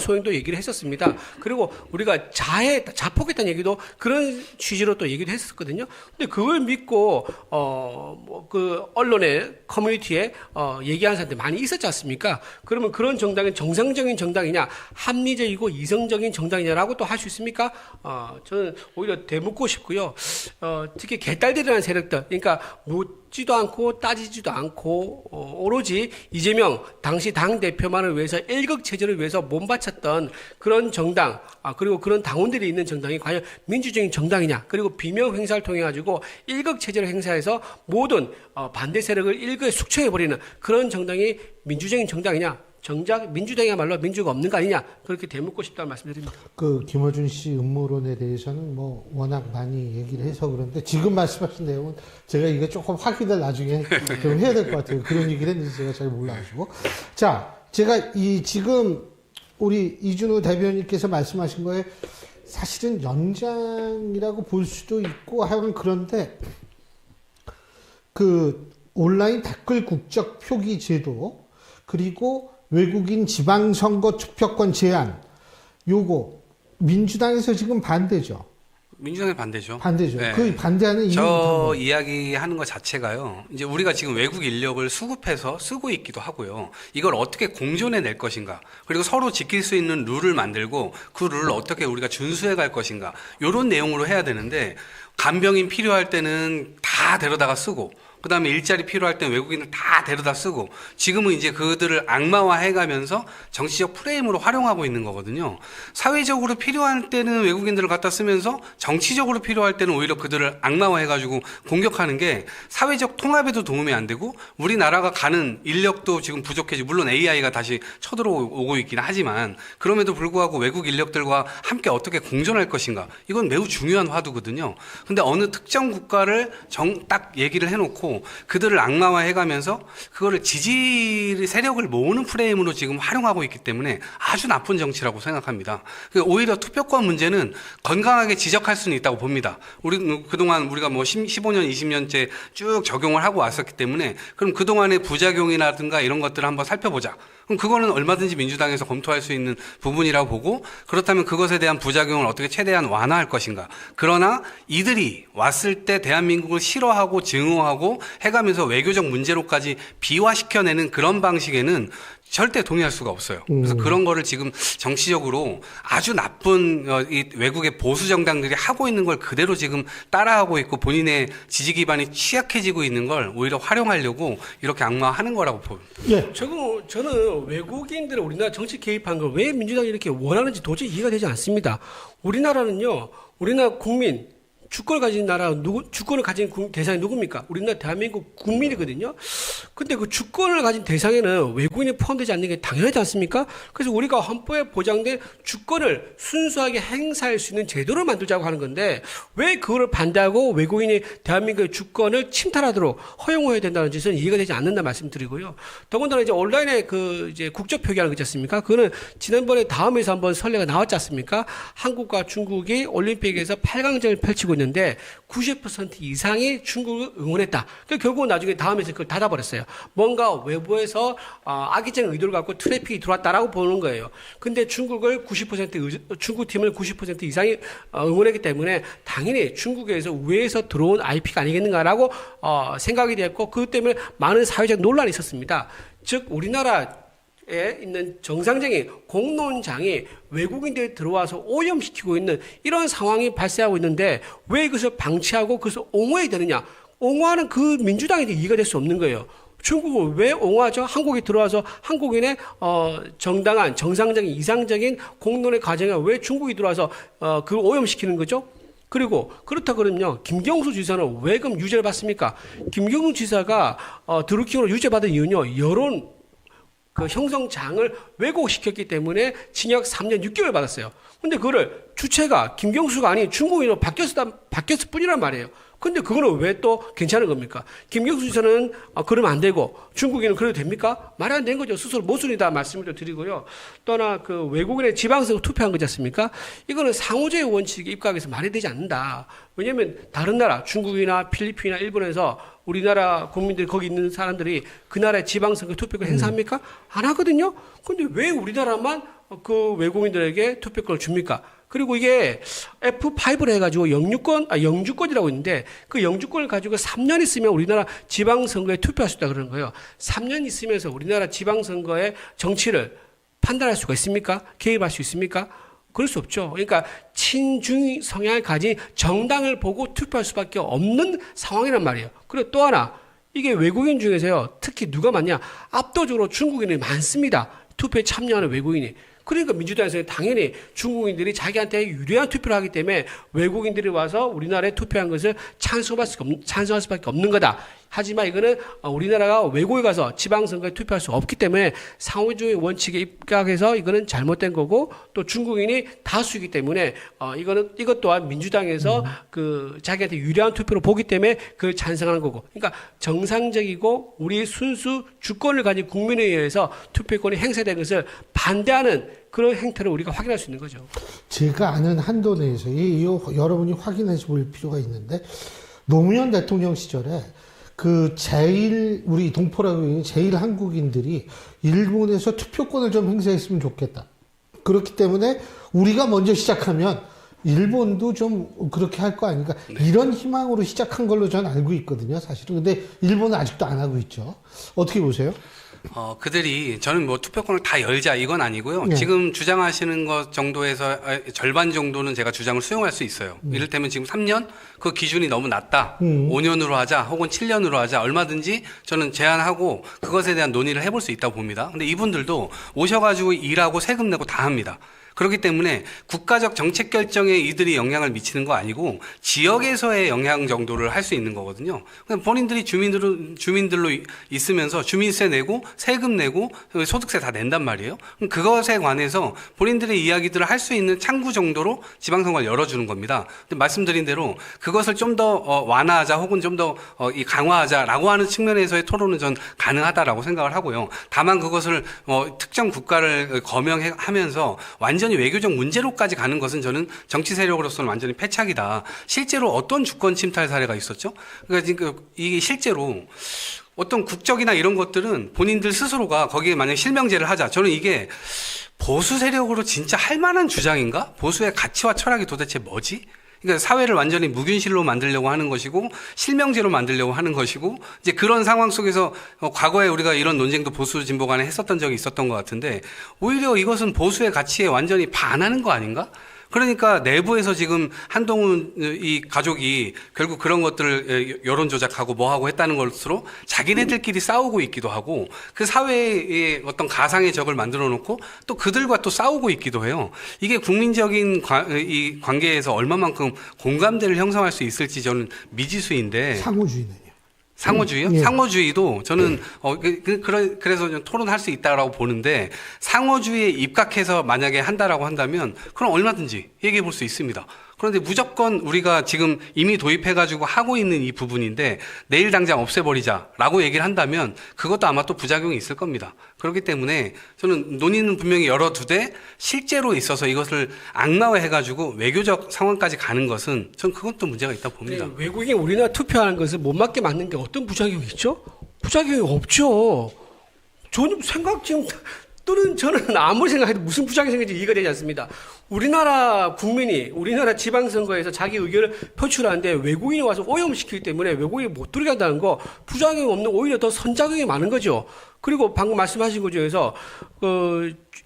소행도 얘기를 했었습니다. 그리고 우리가 자폭했다는 얘기도 그런 취지로 또 얘기도 했었거든요. 근데 그걸 믿고 그 언론의 커뮤니티에 얘기하는 사람들이 많이 있었지 않습니까? 그러면 그런 정당은 정상적인 정당이냐, 합리적이고 이성적인 정당이냐라고 또 할 수 있습니까? 저는 오히려 되묻고 싶고요. 특히 개딸들이라는 세력들, 그러니까 묻지도 않고 따지지도 않고 오로지 이재명 당시 당 대표만을 위해서 일극 체제를 위해서 몸바쳤던 그런 정당, 그리고 그런 당원들이 있는 정당이 과연 민주적인 정당이냐, 그리고 비명 행사를 통해 가지고 일극 체제를 행사해서 모든 반대 세력을 일거에 숙청해버리는 그런 정당이 민주적인 정당이냐, 정작 민주당이야말로 민주가 없는 거 아니냐, 그렇게 되묻고 싶다는 말씀드립니다. 그 김어준 씨 음모론에 대해서는 뭐 워낙 많이 얘기를 해서 그런데 지금 말씀하신 내용은 제가 이게 조금 확인을 나중에 좀 해야 될 것 같아요. 그런 얘기를 했는지 제가 잘 몰라가지고. 자, 제가 지금 우리 이준우 대변인께서 말씀하신 거에 사실은 연장이라고 볼 수도 있고 하여간 그런데 그 온라인 댓글 국적 표기 제도 그리고 외국인 지방선거 투표권 제한, 요거 민주당에서 지금 반대죠. 민주당이 반대죠. 반대죠. 네. 그 반대하는 이유는 저 이야기하는 것 자체가요. 이제 우리가 지금 외국 인력을 수급해서 쓰고 있기도 하고요. 이걸 어떻게 공존해 낼 것인가. 그리고 서로 지킬 수 있는 룰을 만들고 그 룰을 어떻게 우리가 준수해 갈 것인가. 이런 내용으로 해야 되는데 간병인 필요할 때는 다 데려다가 쓰고 그 다음에 일자리 필요할 때 외국인을 다 데려다 쓰고 지금은 이제 그들을 악마화 해가면서 정치적 프레임으로 활용하고 있는 거거든요. 사회적으로 필요할 때는 외국인들을 갖다 쓰면서 정치적으로 필요할 때는 오히려 그들을 악마화 해가지고 공격하는 게 사회적 통합에도 도움이 안 되고 우리나라가 가는 인력도 지금 부족해지고 물론 AI가 다시 쳐들어오고 있긴 하지만 그럼에도 불구하고 외국 인력들과 함께 어떻게 공존할 것인가 이건 매우 중요한 화두거든요. 근데 어느 특정 국가를 딱 얘기를 해놓고 그들을 악마화 해가면서 그거를 지지 세력을 모으는 프레임으로 지금 활용하고 있기 때문에 아주 나쁜 정치라고 생각합니다. 오히려 투표권 문제는 건강하게 지적할 수는 있다고 봅니다. 그동안 우리가 뭐 15년, 20년째 쭉 적용을 하고 왔었기 때문에 그럼 그동안의 부작용이라든가 이런 것들을 한번 살펴보자. 그럼 그거는 얼마든지 민주당에서 검토할 수 있는 부분이라고 보고 그렇다면 그것에 대한 부작용을 어떻게 최대한 완화할 것인가. 그러나 이들이 왔을 때 대한민국을 싫어하고 증오하고 해가면서 외교적 문제로까지 비화시켜내는 그런 방식에는 절대 동의할 수가 없어요. 그래서 그런 거를 지금 정치적으로 아주 나쁜 이 외국의 보수 정당들이 하고 있는 걸 그대로 지금 따라하고 있고 본인의 지지 기반이 취약해지고 있는 걸 오히려 활용하려고 이렇게 악마하는 거라고 봅니다. 예. 저는 외국인들을 우리나라 정치 개입한 걸 왜 민주당이 이렇게 원하는지 도저히 이해가 되지 않습니다. 우리나라는요, 우리나라 국민, 주권을 가진 나라, 주권을 가진 대상이 누굽니까? 우리나라 대한민국 국민이거든요. 근데 그 주권을 가진 대상에는 외국인이 포함되지 않는 게 당연하지 않습니까? 그래서 우리가 헌법에 보장된 주권을 순수하게 행사할 수 있는 제도를 만들자고 하는 건데, 왜 그거를 반대하고 외국인이 대한민국의 주권을 침탈하도록 허용해야 된다는 짓은 이해가 되지 않는다 말씀드리고요. 더군다나 이제 온라인에 이제 국적 표기하는 거 있지 않습니까? 그거는 지난번에 다음에서 한번 선례가 나왔지 않습니까? 한국과 중국이 올림픽에서 8강전을 펼치고 있는데 90% 이상이 중국을 응원했다. 결국은 나중에 다음에서 그걸 닫아버렸어요. 뭔가 외부에서 악의적인 의도를 갖고 트래픽이 들어왔다라고 보는 거예요. 근데 중국 팀을 90% 이상이 응원했기 때문에 당연히 중국에서 우회해서 들어온 IP가 아니겠는가라고 생각이 되었고 그것 때문에 많은 사회적 논란이 있었습니다. 즉 우리나라 에 있는 정상적인 공론장이 외국인들이 들어와서 오염시키고 있는 이런 상황이 발생하고 있는데 왜 이것을 방치하고 그것을 옹호해야 되느냐. 옹호하는 그 민주당이 이해가 될 수 없는 거예요. 중국을 왜 옹호하죠? 한국에 들어와서 한국인의 정당한 정상적인 이상적인 공론의 과정에 왜 중국이 들어와서 그걸 오염시키는 거죠? 그리고 그렇다 그러면요, 김경수 지사는 왜 그럼 유죄를 받습니까? 김경수 지사가 드루킹으로 유죄받은 이유는요, 여론 형성장을 왜곡시켰기 때문에 징역 3년 6개월 받았어요. 근데 그거를 주체가 김경수가 아닌 중국인으로 바뀌었을 뿐이란 말이에요. 근데 그거는 왜 또 괜찮은 겁니까? 김경수 지사는 그러면 안 되고 중국인은 그래도 됩니까? 말이 안 되는 거죠. 스스로 모순이다 말씀을 좀 드리고요. 또 하나 그 외국인의 지방선거 투표한 거지 않습니까? 이거는 상호주의 원칙에 입각해서 말이 되지 않는다. 왜냐하면 다른 나라 중국이나 필리핀이나 일본에서 우리나라 국민들 거기 있는 사람들이 그 나라의 지방선거 투표권 행사합니까? 안 하거든요. 근데 왜 우리나라만 그 외국인들에게 투표권을 줍니까? 그리고 이게 F5를 해가지고 영주권이라고 있는데 그 영주권을 가지고 3년 있으면 우리나라 지방선거에 투표할 수 있다 그러는 거예요. 3년 있으면서 우리나라 지방선거의 정치를 판단할 수가 있습니까? 개입할 수 있습니까? 그럴 수 없죠. 그러니까 친중 성향을 가진 정당을 보고 투표할 수밖에 없는 상황이란 말이에요. 그리고 또 하나 이게 외국인 중에서요. 특히 누가 많냐? 압도적으로 중국인이 많습니다. 투표에 참여하는 외국인이. 그러니까 민주당에서는 당연히 중국인들이 자기한테 유리한 투표를 하기 때문에 외국인들이 와서 우리나라에 투표한 것을 찬성할 수밖에 없는 거다. 하지만 이거는 우리나라가 외국에 가서 지방선거에 투표할 수 없기 때문에 상호주의 원칙에 입각해서 이거는 잘못된 거고 또 중국인이 다수이기 때문에 이것 또한 민주당에서 그 자기한테 유리한 투표로 보기 때문에 그걸 찬성하는 거고. 그러니까 정상적이고 우리 순수 주권을 가진 국민에 의해서 투표권이 행사된 것을 반대하는 그런 행태를 우리가 확인할 수 있는 거죠. 제가 아는 한도 내에서 여러분이 확인해서 볼 필요가 있는데 노무현 대통령 시절에 우리 동포라고 하는 제일 한국인들이 일본에서 투표권을 좀 행사했으면 좋겠다. 그렇기 때문에 우리가 먼저 시작하면 일본도 좀 그렇게 할 거 아닌가. 이런 희망으로 시작한 걸로 저는 알고 있거든요, 사실은. 근데 일본은 아직도 안 하고 있죠. 어떻게 보세요? 그들이 저는 뭐 투표권을 다 열자 이건 아니고요. 지금 주장하시는 것 정도에서 절반 정도는 제가 주장을 수용할 수 있어요. 이를테면 지금 3년 그 기준이 너무 낮다. 5년으로 하자 혹은 7년으로 하자 얼마든지 저는 제안하고 그것에 대한 논의를 해볼 수 있다고 봅니다. 근데 이분들도 오셔가지고 일하고 세금 내고 다 합니다. 그렇기 때문에 국가적 정책 결정에 이들이 영향을 미치는 거 아니고 지역에서의 영향 정도를 할 수 있는 거거든요. 본인들이 주민들로 있으면서 주민세 내고 세금 내고 소득세 다 낸단 말이에요. 그것에 관해서 본인들의 이야기들을 할 수 있는 창구 정도로 지방선거를 열어주는 겁니다. 근데 말씀드린 대로 그것을 좀 더 완화하자 혹은 좀 더 강화하자라고 하는 측면에서의 토론은 전 가능하다라고 생각을 하고요. 다만 그것을 특정 국가를 거명하면서 완전히 외교적 문제로까지 가는 것은 저는 정치 세력으로서는 완전히 패착이다. 실제로 어떤 주권 침탈 사례가 있었죠? 그러니까 지금 이게 실제로 어떤 국적이나 이런 것들은 본인들 스스로가 거기에 만약 실명제를 하자. 저는 이게 보수 세력으로 진짜 할 만한 주장인가? 보수의 가치와 철학이 도대체 뭐지? 그러니까 사회를 완전히 무균실로 만들려고 하는 것이고 실명제로 만들려고 하는 것이고 이제 그런 상황 속에서 과거에 우리가 이런 논쟁도 보수 진보 간에 했었던 적이 있었던 것 같은데 오히려 이것은 보수의 가치에 완전히 반하는 거 아닌가? 그러니까 내부에서 지금 한동훈 이 가족이 결국 그런 것들을 여론 조작하고 뭐하고 했다는 것으로 자기네들끼리 싸우고 있기도 하고 그 사회의 어떤 가상의 적을 만들어 놓고 또 그들과 또 싸우고 있기도 해요. 이게 국민적인 이 관계에서 얼마만큼 공감대를 형성할 수 있을지 저는 미지수인데. 상호주의는요? 상호주의요? 예. 상호주의도 저는 그래서 좀 토론할 수 있다라고 보는데 상호주의에 입각해서 만약에 한다라고 한다면 그럼 얼마든지 얘기해 볼 수 있습니다. 그런데 무조건 우리가 지금 이미 도입해가지고 하고 있는 이 부분인데 내일 당장 없애버리자라고 얘기를 한다면 그것도 아마 또 부작용이 있을 겁니다. 그렇기 때문에 저는 논의는 분명히 열어두되 실제로 있어서 이것을 악마화해가지고 외교적 상황까지 가는 것은 전 그것도 문제가 있다고 봅니다. 네, 외국인 우리나라 투표하는 것을 못 맞게 맞는 게 어떤 부작용이 있죠? 부작용이 없죠. 저는 저는 아무리 생각해도 무슨 부작용이 생길지 이해가 되지 않습니다. 우리나라 국민이 우리나라 지방선거에서 자기 의견을 표출하는데 외국인이 와서 오염시키기 때문에 외국인이 못 들어가게 한다는 거 부작용이 없는 오히려 더 선작용이 많은 거죠. 그리고 방금 말씀하신 것 중에서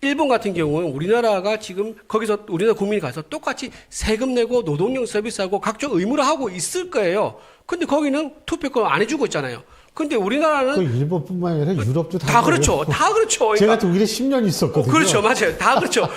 일본 같은 경우는 우리나라가 지금 거기서 우리나라 국민이 가서 똑같이 세금 내고 노동력 서비스하고 각종 의무를 하고 있을 거예요. 근데 거기는 투표권 안 해주고 있잖아요. 근데 우리나라는 일본뿐만 아니라 유럽도 다 그렇죠. 다 그렇죠. 그러니까 제가 독일에 10년 있었거든요. 그렇죠. 맞아요. 다 그렇죠.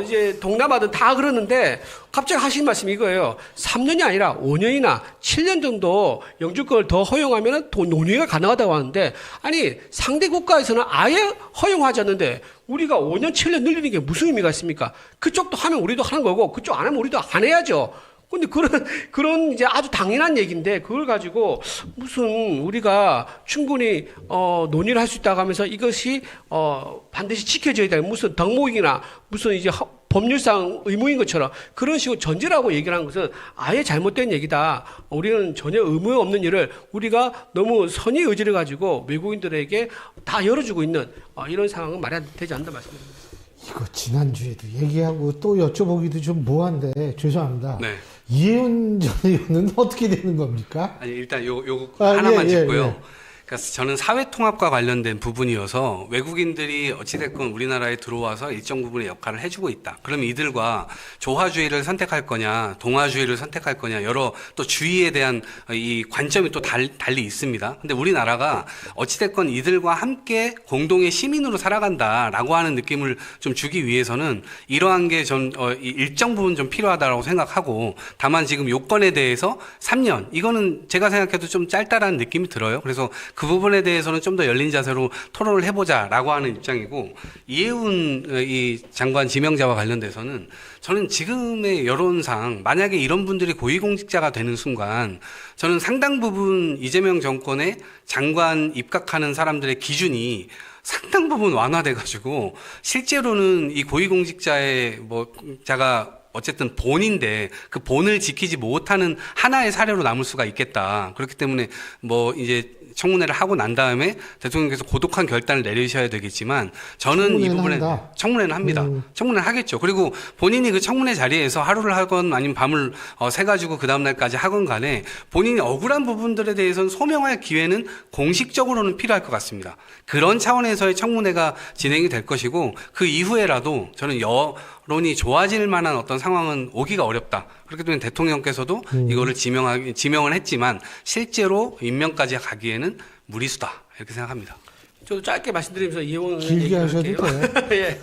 이제 동남아든 다 그러는데 갑자기 하신 말씀이 이거예요. 3년이 아니라 5년이나 7년 정도 영주권을 더 허용하면 논의가 가능하다고 하는데 아니 상대 국가에서는 아예 허용하지 않는데 우리가 5년, 7년 늘리는 게 무슨 의미가 있습니까? 그쪽도 하면 우리도 하는 거고 그쪽 안 하면 우리도 안 해야죠. 근데 그런 이제 아주 당연한 얘기인데 그걸 가지고 무슨 우리가 충분히 논의를 할 수 있다고 하면서 이것이 반드시 지켜져야 될 무슨 덕목이나 무슨 이제 법률상 의무인 것처럼 그런 식으로 전제라고 얘기를 하는 것은 아예 잘못된 얘기다. 우리는 전혀 의무 없는 일을 우리가 너무 선의 의지를 가지고 외국인들에게 다 열어주고 있는 이런 상황은 말이 안 되지 않는다 말씀드립니다. 이거 지난주에도 얘기하고 또 여쭤보기도 좀 뭐한데 죄송합니다. 네. 이혜원 전 의원은 어떻게 되는 겁니까? 아니 일단 요 하나만 예, 짚고요. 예. 그러니까 저는 사회통합과 관련된 부분이어서 외국인들이 어찌됐건 우리나라에 들어와서 일정 부분의 역할을 해주고 있다. 그럼 이들과 조화주의를 선택할 거냐, 동화주의를 선택할 거냐, 여러 또 주의에 대한 이 관점이 또 달리 있습니다. 근데 우리나라가 어찌됐건 이들과 함께 공동의 시민으로 살아간다라고 하는 느낌을 좀 주기 위해서는 이러한 게 전 일정 부분 좀 필요하다라고 생각하고, 다만 지금 요건에 대해서 3년, 이거는 제가 생각해도 좀 짧다라는 느낌이 들어요. 그래서 그 부분에 대해서는 좀 더 열린 자세로 토론을 해보자라고 하는 입장이고, 이혜훈 이 장관 지명자와 관련돼서는 저는 지금의 여론상 만약에 이런 분들이 고위공직자가 되는 순간 저는 상당 부분 이재명 정권의 장관 입각하는 사람들의 기준이 상당 부분 완화돼가지고 실제로는 이 고위공직자의 자가 어쨌든 본인데 그 본을 지키지 못하는 하나의 사례로 남을 수가 있겠다. 그렇기 때문에 이제 청문회를 하고 난 다음에 대통령께서 고독한 결단을 내리셔야 되겠지만 저는 이 부분에 청문회는 합니다. 청문회는 하겠죠. 그리고 본인이 그 청문회 자리에서 하루를 하건 아니면 밤을 새가지고 그 다음날까지 하건 간에 본인이 억울한 부분들에 대해서는 소명할 기회는 공식적으로는 필요할 것 같습니다. 그런 차원에서의 청문회가 진행이 될 것이고, 그 이후에라도 저는 여론이 좋아질 만한 어떤 상황은 오기가 어렵다. 그렇기 때문에 대통령께서도 이거를 지명을 했지만 실제로 임명까지 가기에는 무리수다. 이렇게 생각합니다. 저도 짧게 말씀드리면서 이혜원 길게 하셔도 돼요. 예.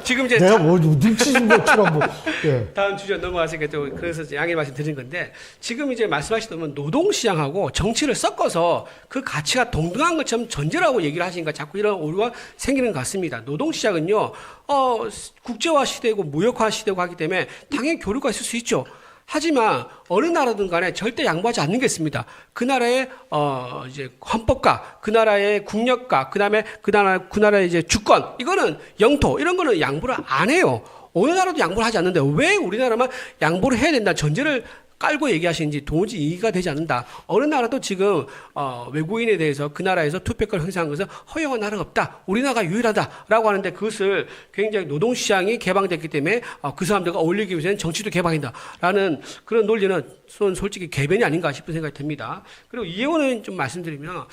지금 이제 내가 눈치 준 것처럼 예. 다음 주제 넘어가시니까 또 그래서 양해 말씀드린 건데, 지금 이제 말씀하시던 노동시장하고 정치를 섞어서 그 가치가 동등한 것처럼 전제라고 얘기를 하시니까 자꾸 이런 오류가 생기는 것 같습니다. 노동시장은요, 국제화 시대고 무역화 시대고 하기 때문에 당연히 교류가 있을 수 있죠. 하지만 어느 나라든 간에 절대 양보하지 않는 게 있습니다. 그 나라의 이제 헌법과 그 나라의 국력과 그다음에 그 나라의 이제 주권, 이거는 영토, 이런 거는 양보를 안 해요. 어느 나라도 양보를 하지 않는데 왜 우리나라만 양보를 해야 된다 전제를 깔고 얘기하시는지 도무지 이해가 되지 않는다. 어느 나라도 지금 외국인에 대해서 그 나라에서 투표권을 행사한 것은 허용한 나라가 없다. 우리나라가 유일하다라고 하는데, 그것을 굉장히 노동시장이 개방됐기 때문에 그 사람들과 어울리기 위해서는 정치도 개방한다라는 그런 논리는 솔직히 궤변이 아닌가 싶은 생각이 듭니다. 그리고 이혜원 좀 말씀드리면,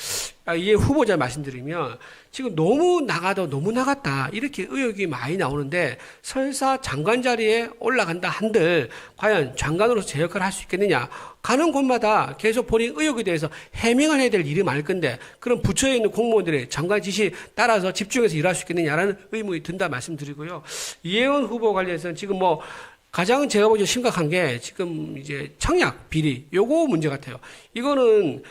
이혜 후보자 말씀드리면, 지금 너무 나갔다 이렇게 의혹이 많이 나오는데, 설사 장관 자리에 올라간다 한들 과연 장관으로서 제 역할을 할 수 있겠느냐. 가는 곳마다 계속 본인 의혹에 대해서 해명을 해야 될 일이 많을 건데, 그럼 부처에 있는 공무원들이 장관 지시 따라서 집중해서 일할 수 있겠느냐라는 의문이 든다 말씀드리고요. 이혜원 후보 관련해서는 지금 가장 제가 보기에 심각한 게 지금 이제 청약 비리, 요거 문제 같아요. 이거는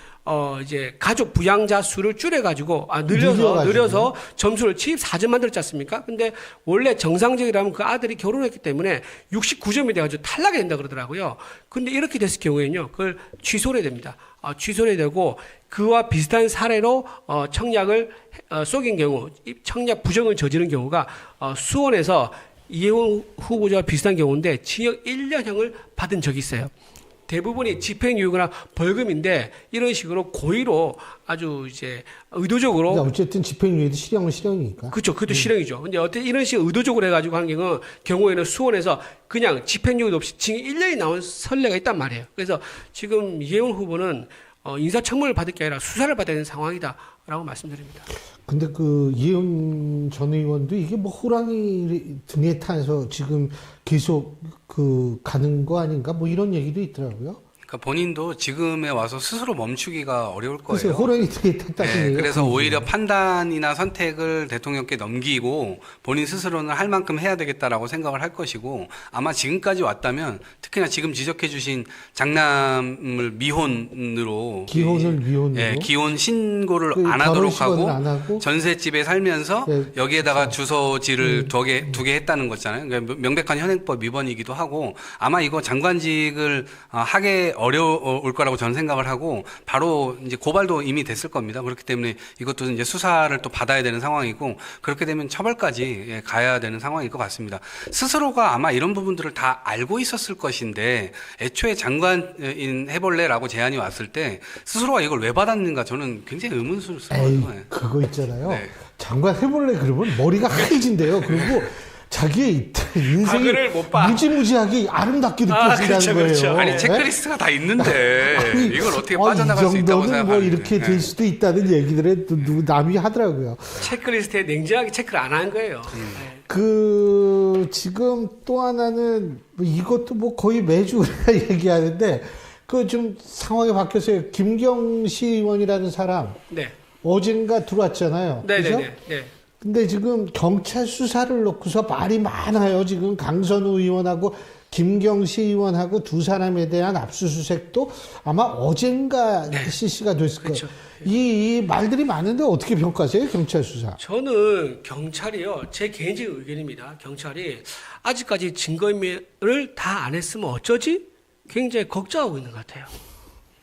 이제 가족 부양자 수를 줄여가지고, 늘려서 점수를 74점 만들었지 않습니까? 근데 원래 정상적이라면 그 아들이 결혼했기 때문에 69점이 돼가지고 탈락이 된다 그러더라고요. 근데 이렇게 됐을 경우에는요, 그걸 취소를 해야 됩니다. 취소를 해야 되고, 그와 비슷한 사례로 청약을 속인 경우, 청약 부정을 저지른 경우가 수원에서 이혜원 후보자와 비슷한 경우인데 징역 1년형을 받은 적이 있어요. 대부분이 집행유예거나 벌금인데, 이런 식으로 고의로 아주 이제 의도적으로. 어쨌든 집행유예도 실형이니까. 그렇죠. 그것도 실형이죠. 근데 어떤 이런 식으로 의도적으로 해가지고 하는 경우에는 수원에서 그냥 집행유예도 없이 징역 1년이 나온 선례가 있단 말이에요. 그래서 지금 이혜원 후보는 인사청문을 받을 게 아니라 수사를 받아야 되는 상황이다라고 말씀드립니다. 근데 그 이혜원 전 의원도 이게 호랑이 등에 타서 지금 계속 가는 거 아닌가 이런 얘기도 있더라고요. 그러니까 본인도 지금에 와서 스스로 멈추기가 어려울 글쎄 거예요. 호랑이 되게 탔다는 네, 얘기가 그래서 보이죠. 오히려 판단이나 선택을 대통령께 넘기고 본인 스스로는 할 만큼 해야 되겠다라고 생각을 할 것이고 아마 지금까지 왔다면 특히나 지금 지적해 주신 장남을 미혼으로 기혼을 미혼으로 예, 기혼 신고를 그 안 하도록 결혼식은 하고 안 하고 전셋집에 살면서 네, 여기에다가 주소지를 두 개 했다는 거잖아요. 그러니까 명백한 현행법 위반이기도 하고 아마 이거 장관직을 하게 어려울 거라고 저는 생각을 하고 바로 이제 고발도 이미 됐을 겁니다. 그렇기 때문에 이것도 이제 수사를 또 받아야 되는 상황이고 그렇게 되면 처벌까지 가야 되는 상황일 것 같습니다. 스스로가 아마 이런 부분들을 다 알고 있었을 것인데 애초에 장관인 해볼래라고 제안이 왔을 때 스스로가 이걸 왜 받았는가 저는 굉장히 에이, 의문스러워요. 그거 있잖아요. 네. 장관 해볼래 그러면 머리가 하얘진대요. 그리고 자기의 인생이 과거를 못 봐. 무지무지하게 아름답게 느껴진다는 그렇죠, 거예요. 그렇죠. 아니 네? 체크리스트가 다 있는데 아니, 이걸 어떻게 빠져나갈 수 이 있다고 정도는 뭐 생각하는데 이렇게 될 수도 있다는 얘기들에 남이 하더라고요. 체크리스트에 냉정하게 체크를 안 한 거예요. 네. 그 지금 또 하나는 뭐 이것도 뭐 거의 매주 우리가 얘기하는데 그 좀 상황이 바뀌었어요. 김경시 의원이라는 사람 네. 어젠가 들어왔잖아요. 네, 그죠? 네, 네, 네. 근데 지금 경찰 수사를 놓고서 말이 많아요. 지금 강선우 의원하고 김경시 의원하고 두 사람에 대한 압수수색도 아마 어젠가 실시가 됐을 거예요. 그렇죠. 이 말들이 많은데 어떻게 평가하세요? 경찰 수사. 저는 경찰이요, 제 개인적인 의견입니다. 경찰이 아직까지 증거인멸을 다 안 했으면 어쩌지? 굉장히 걱정하고 있는 것 같아요.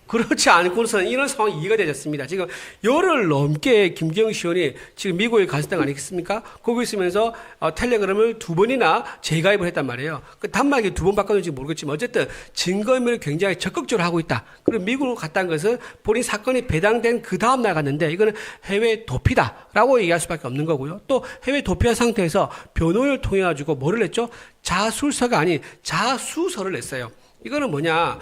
그렇지 않고서는 이런 상황이 이해가 되지 않습니다. 지금 열흘 넘게 김경시 의원이 지금 미국에 갔을 때가 아니겠습니까? 거기 있으면서 텔레그램을 2번이나 재가입을 했단 말이에요. 그 단말기 2번 바꿨는지 모르겠지만 어쨌든 증거인멸을 굉장히 적극적으로 하고 있다. 그리고 미국으로 갔다는 것은 본인 사건이 배당된 그 다음 날 갔는데 이거는 해외 도피다라고 얘기할 수밖에 없는 거고요. 또 해외 도피한 상태에서 변호인을 통해 가지고 뭐를 냈죠? 자술서가 아닌 자수서를 냈어요. 이거는 뭐냐,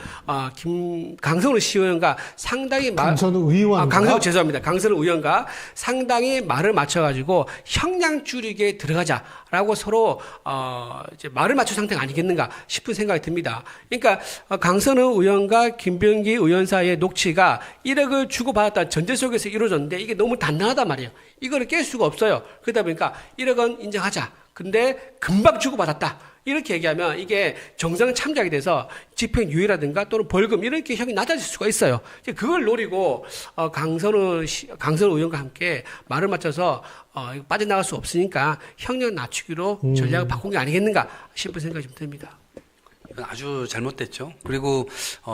강선우 시의원과 상당히 강선우 의원. 죄송합니다. 강선우 의원과 상당히 말을 맞춰가지고 형량 줄이게 들어가자라고 서로, 이제 말을 맞춘 상태가 아니겠는가 싶은 생각이 듭니다. 그러니까, 강선우 의원과 김병기 의원 사이의 녹취가 1억을 주고받았다는 전제 속에서 이루어졌는데 이게 너무 단단하단 말이에요. 이거를 깰 수가 없어요. 그러다 보니까 1억은 인정하자. 근데 금방 주고받았다. 이렇게 얘기하면 이게 정상 참작이 돼서 집행유예라든가 또는 벌금 이렇게 형이 낮아질 수가 있어요. 그걸 노리고 강선우 의원과 함께 말을 맞춰서 빠져나갈 수 없으니까 형량 낮추기로 전략을 바꾼 게 아니겠는가 싶은 생각이 좀 듭니다. 이건 아주 잘못됐죠. 그리고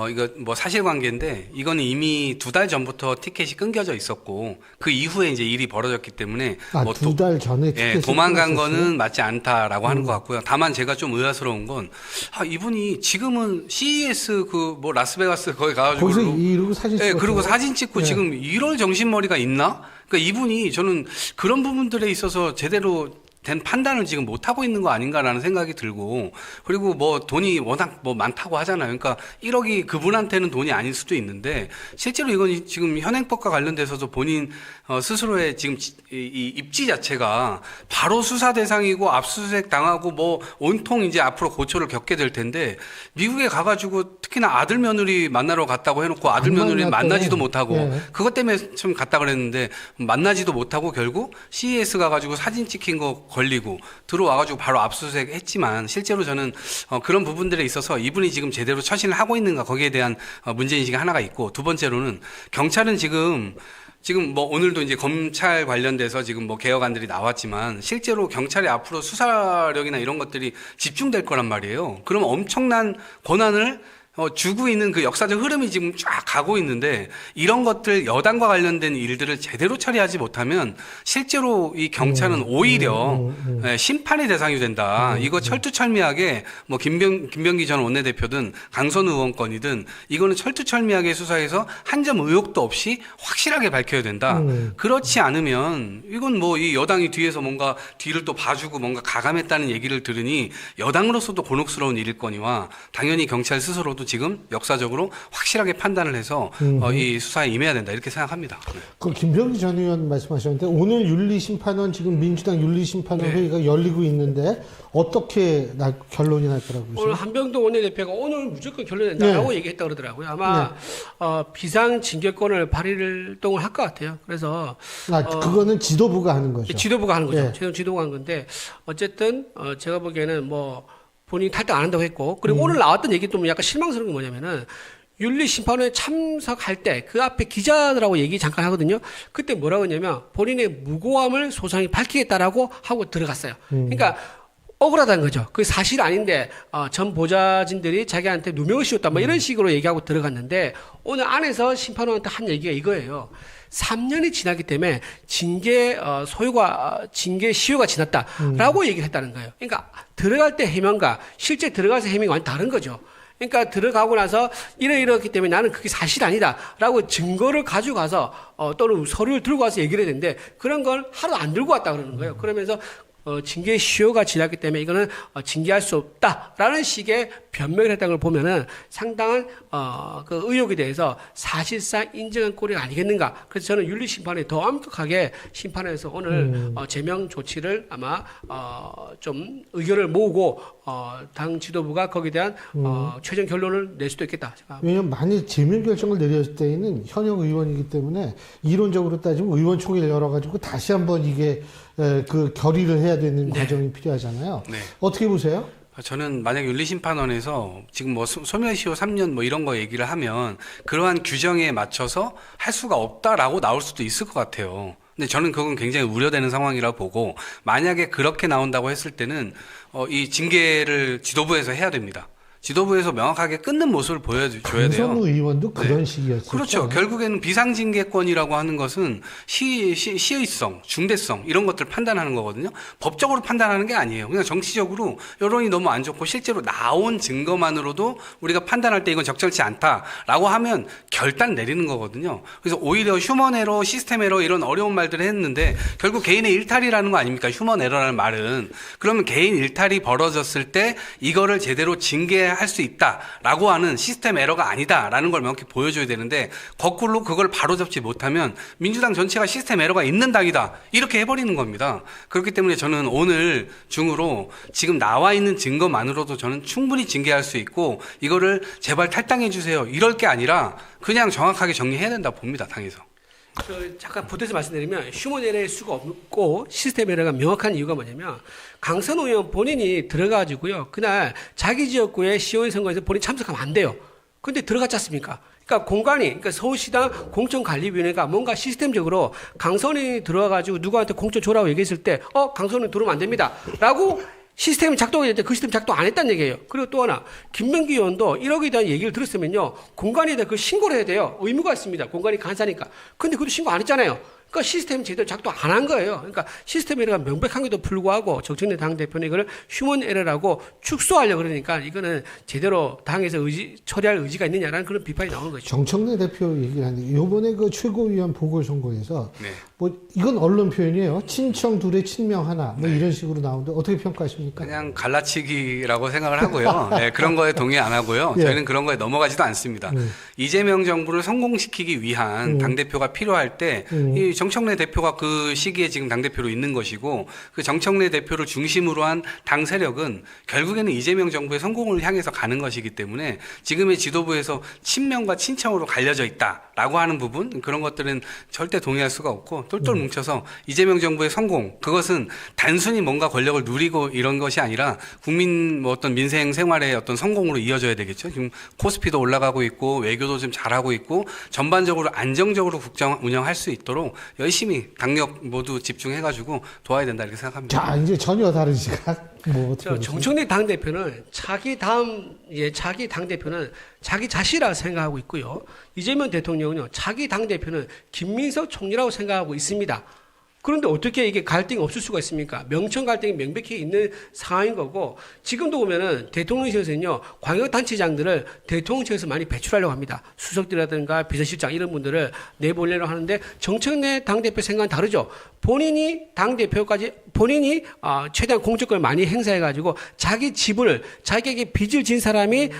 이거 뭐 사실관계인데 이거는 이미 2달 전부터 티켓이 끊겨져 있었고 그 이후에 이제 일이 벌어졌기 때문에 뭐 2달 전에 티켓이 도망간 끊겼었어요? 거는 맞지 않다라고 하는 것 같고요. 다만 제가 좀 의아스러운 건 이분이 지금은 CES 그 뭐 라스베가스 거기 가가지고 거기서 이러고 사진 찍었죠. 그리고 사진 찍고 네. 지금 이럴 정신머리가 있나? 그러니까 이분이 저는 그런 부분들에 있어서 제대로 된 판단을 지금 못 하고 있는 거 아닌가라는 생각이 들고 그리고 뭐 돈이 워낙 뭐 많다고 하잖아요. 그러니까 1억이 그분한테는 돈이 아닐 수도 있는데 실제로 이건 지금 현행법과 관련돼서도 본인 스스로의 지금 이 입지 자체가 바로 수사 대상이고 압수수색 당하고 뭐 온통 이제 앞으로 고초를 겪게 될 텐데 미국에 가가지고 특히나 아들 며느리 만나러 갔다고 해놓고 아들 며느리 만나지도 못하고 그것 때문에 좀 갔다 그랬는데 만나지도 못하고 결국 CES 가가지고 사진 찍힌 거 걸리고 들어와가지고 바로 압수수색 했지만 실제로 저는 그런 부분들에 있어서 이분이 지금 제대로 처신을 하고 있는가 거기에 대한 문제인식이 하나가 있고 두 번째로는 경찰은 지금 뭐 오늘도 이제 검찰 관련돼서 지금 뭐 개혁안들이 나왔지만 실제로 경찰이 앞으로 수사력이나 이런 것들이 집중될 거란 말이에요. 그럼 엄청난 권한을 주고 있는 그 역사적 흐름이 지금 쫙 가고 있는데 이런 것들 여당과 관련된 일들을 제대로 처리하지 못하면 실제로 이 경찰은 오히려 심판의 대상이 된다. 이거 철두철미하게 뭐 김병기 전 원내대표든 강선우 의원 건이든 이거는 철두철미하게 수사해서 한 점 의혹도 없이 확실하게 밝혀야 된다. 그렇지 않으면 이건 뭐 이 여당이 뒤에서 뭔가 뒤를 또 봐주고 뭔가 가감했다는 얘기를 들으니 여당으로서도 곤혹스러운 일일 거니와 당연히 경찰 스스로도 지도부도 지금 역사적으로 확실하게 판단을 해서 이 수사에 임해야 된다 이렇게 생각합니다. 네. 그 김병기 전 의원 말씀하셨는데 오늘 윤리심판원 지금 민주당 윤리심판원 회의가 열리고 있는데 어떻게 결론이 날 거라고 보세요? 오늘 한병도 원내대표가 오늘 무조건 결론낸다라고 얘기했다 그러더라고요. 아마 비상징계권을 발휘를 할 것 같아요. 그래서 그거는 지도부가 하는 거죠. 지도부가 하는 거죠. 최종 지도부가 하는 건데 어쨌든 제가 보기에는 뭐 본인이 탈당 안 한다고 했고 그리고 오늘 나왔던 얘기 또 약간 실망스러운 게 뭐냐면은 윤리심판원에 참석할 때 그 앞에 기자들하고 얘기 잠깐 하거든요. 그때 뭐라고 했냐면 본인의 무고함을 소상히 밝히겠다라고 하고 들어갔어요. 그러니까 억울하다는 거죠. 그게 사실 아닌데 전 보좌진들이 자기한테 누명을 씌웠다 뭐 이런 식으로 얘기하고 들어갔는데 오늘 안에서 심판원한테 한 얘기가 이거예요. 3년이 지났기 때문에 징계 징계 시효가 지났다라고 얘기를 했다는 거예요. 그러니까 들어갈 때 해명과 실제 들어가서 해명이 완전 다른 거죠. 그러니까 들어가고 나서 이렇기 때문에 나는 그게 사실 아니다라고 증거를 가지고 가서 또는 서류를 들고 와서 얘기를 해야 되는데 그런 걸 하루 안 들고 왔다 그러는 거예요. 그러면서 징계 시효가 지났기 때문에 이거는 징계할 수 없다라는 식의 변명을 했다는 걸 보면은 상당한 그 의혹에 대해서 사실상 인정한 꼴이 아니겠는가. 그래서 저는 윤리심판에 더 엄격하게 심판해서 오늘 제명 조치를 아마 좀 의견을 모으고 당 지도부가 거기에 대한 최종 결론을 낼 수도 있겠다. 왜냐하면 만일 제명 결정을 내렸을 때에는 현역 의원이기 때문에 이론적으로 따지면 의원총회를 열어가지고 다시 한번 이게 그 결의를 해야 되는 과정이 필요하잖아요. 네. 어떻게 보세요? 저는 만약 윤리심판원에서 지금 뭐 소멸시효 3년 뭐 이런 거 얘기를 하면 그러한 규정에 맞춰서 할 수가 없다라고 나올 수도 있을 것 같아요. 근데 저는 그건 굉장히 우려되는 상황이라고 보고 만약에 그렇게 나온다고 했을 때는 이 징계를 지도부에서 해야 됩니다. 지도부에서 명확하게 끊는 모습을 보여줘야 돼요. 김성우 의원도 그런 식이었죠. 그렇죠. 결국에는 비상징계권이라고 하는 것은 시의성, 중대성 이런 것들을 판단하는 거거든요. 법적으로 판단하는 게 아니에요. 그냥 정치적으로 여론이 너무 안 좋고 실제로 나온 증거만으로도 우리가 판단할 때 이건 적절치 않다라고 하면 결단 내리는 거거든요. 그래서 오히려 휴먼 에러, 시스템 에러 이런 어려운 말들을 했는데 결국 개인의 일탈이라는 거 아닙니까? 휴먼 에러라는 말은. 그러면 개인 일탈이 벌어졌을 때 이거를 제대로 징계할 수 있다라고 하는 시스템 에러가 아니다라는 걸 명확히 보여줘야 되는데 거꾸로 그걸 바로잡지 못하면 민주당 전체가 시스템 에러가 있는 당이다 이렇게 해버리는 겁니다. 그렇기 때문에 저는 오늘 중으로 지금 나와 있는 증거만으로도 저는 충분히 징계할 수 있고 이거를 제발 탈당해 주세요 이럴 게 아니라 그냥 정확하게 정리해야 된다고 봅니다. 당에서. 잠깐 보태서 말씀드리면 휴먼 에러일 수가 없고 시스템 에러가 명확한 이유가 뭐냐면 강선호 의원 본인이 들어가지고요. 그날 자기 지역구의 시의원 선거에서 본인 참석하면 안 돼요. 근데 들어갔지 않습니까? 그러니까 그러니까 서울시당 공천관리위원회가 뭔가 시스템적으로 강선이 들어와가지고 누구한테 공천 줘라고 얘기했을 때 강선이 들어오면 안 됩니다. 라고 시스템이 작동했는데 그 시스템 작동 안 했다는 얘기예요. 그리고 또 하나, 김명기 의원도 1억에 대한 얘기를 들었으면요, 공관위에 대해 그 신고를 해야 돼요. 의무가 있습니다. 공관위 간사니까. 근데 그것도 신고 안 했잖아요. 그러니까 시스템 제대로 작동 안 한 거예요. 그러니까 시스템 에러가 명백한데도 불구하고 정청래 당대표는 이걸 휴먼 에러라고 축소하려고 그러니까 이거는 제대로 당에서 처리할 의지가 있느냐라는 그런 비판이 나오는 거죠. 정청래 대표 얘기를 하는데 이번에 그 최고위원 보궐선거에서 뭐 이건 언론 표현이에요. 친청 둘에 친명 하나 뭐 이런 식으로 나오는데 어떻게 평가하십니까? 그냥 갈라치기라고 생각을 하고요. 네, 그런 거에 동의 안 하고요. 저희는 그런 거에 넘어가지도 않습니다. 이재명 정부를 성공시키기 위한 당대표가 필요할 때 이 정청래 대표가 그 시기에 지금 당대표로 있는 것이고 그 정청래 대표를 중심으로 한 당 세력은 결국에는 이재명 정부의 성공을 향해서 가는 것이기 때문에 지금의 지도부에서 친명과 친청으로 갈려져 있다라고 하는 부분 그런 것들은 절대 동의할 수가 없고 똘똘 뭉쳐서 이재명 정부의 성공 그것은 단순히 뭔가 권력을 누리고 이런 것이 아니라 국민 뭐 어떤 민생 생활의 어떤 성공으로 이어져야 되겠죠. 지금 코스피도 올라가고 있고 외교도 좀 잘하고 있고 전반적으로 안정적으로 국정 운영할 수 있도록 열심히 당력 모두 집중해가지고 도와야 된다 이렇게 생각합니다. 자 이제 전혀 다른 시각. 뭐 정청래 당대표는 자기 당대표는 자기 자신이라고 생각하고 있고요. 이재명 대통령은요, 자기 당대표는 김민석 총리라고 생각하고 있습니다. 그런데 어떻게 이게 갈등이 없을 수가 있습니까? 명천 갈등이 명백히 있는 상황인 거고, 지금도 보면은 대통령실에서는요, 광역단체장들을 대통령실에서 많이 배출하려고 합니다. 수석들이라든가 비서실장 이런 분들을 내보내려고 하는데, 정청래 당대표 생각은 다르죠. 본인이 당대표까지, 본인이 최대한 공적권을 많이 행사해가지고, 자기 지분을, 자기에게 빚을 진 사람이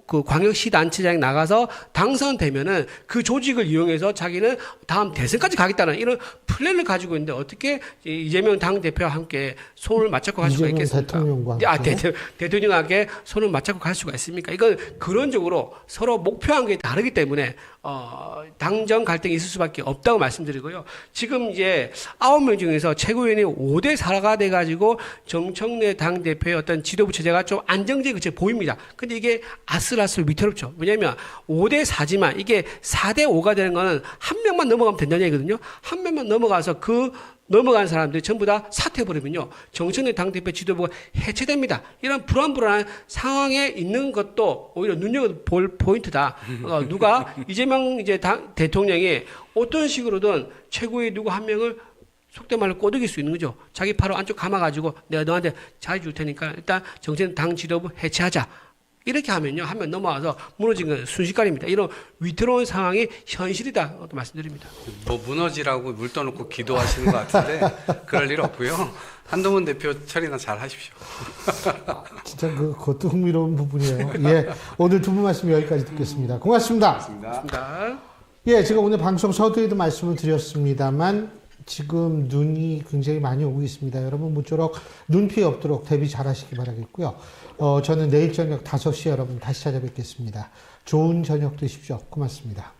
그 광역시단체장에 나가서 당선되면은 그 조직을 이용해서 자기는 다음 대선까지 가겠다는 이런 플랜을 가지고 있는데, 어떻게 이재명 당대표와 함께 손을 맞잡고 갈 수가 있겠습니까? 대통령과 함께. 대통령과 함께 손을 맞잡고 갈 수가 있습니까? 이건 그런적으로 서로 목표한 게 다르기 때문에 당정 갈등이 있을 수밖에 없다고 말씀드리고요. 지금 이제 9명 중에서 최고위원이 5대 4가 돼가지고 정청래 당대표의 어떤 지도부 체제가 좀 안정적이 보입니다. 근데 이게 아슬아슬 위태롭죠. 왜냐하면 5대 4지만 이게 4대 5가 되는 거는 한 명만 넘어가면 된다는 얘기거든요. 한 명만 넘어가서 그 넘어간 사람들이 전부 다 사퇴해버리면요, 정청래 당대표 지도부가 해체됩니다. 이런 불안불안한 상황에 있는 것도 오히려 눈여겨볼 포인트다. 누가 이재명 이제 대통령이 어떤 식으로든 최고의 누구 한 명을 속된 말로 꼬드길 수 있는 거죠. 자기 바로 안쪽 감아가지고 내가 너한테 잘 줄 테니까 일단 정청래 당 지도부 해체하자. 이렇게 하면요, 한 명 넘어와서 무너진 건 순식간입니다. 이런 위태로운 상황이 현실이다. 말씀드립니다. 뭐 무너지라고 물 떠놓고 기도하시는 것 같은데 그럴 일 없고요. 한동훈 대표 처리나 잘 하십시오. 진짜 그것도 흥미로운 부분이에요. 예, 오늘 두 분 말씀 여기까지 듣겠습니다. 고맙습니다. 고맙습니다. 예, 제가 오늘 방송 서두에도 말씀을 드렸습니다만 지금 눈이 굉장히 많이 오고 있습니다. 여러분 모쪼록 눈 피해 없도록 대비 잘 하시기 바라겠고요. 저는 내일 저녁 5시에 여러분 다시 찾아뵙겠습니다. 좋은 저녁 되십시오. 고맙습니다.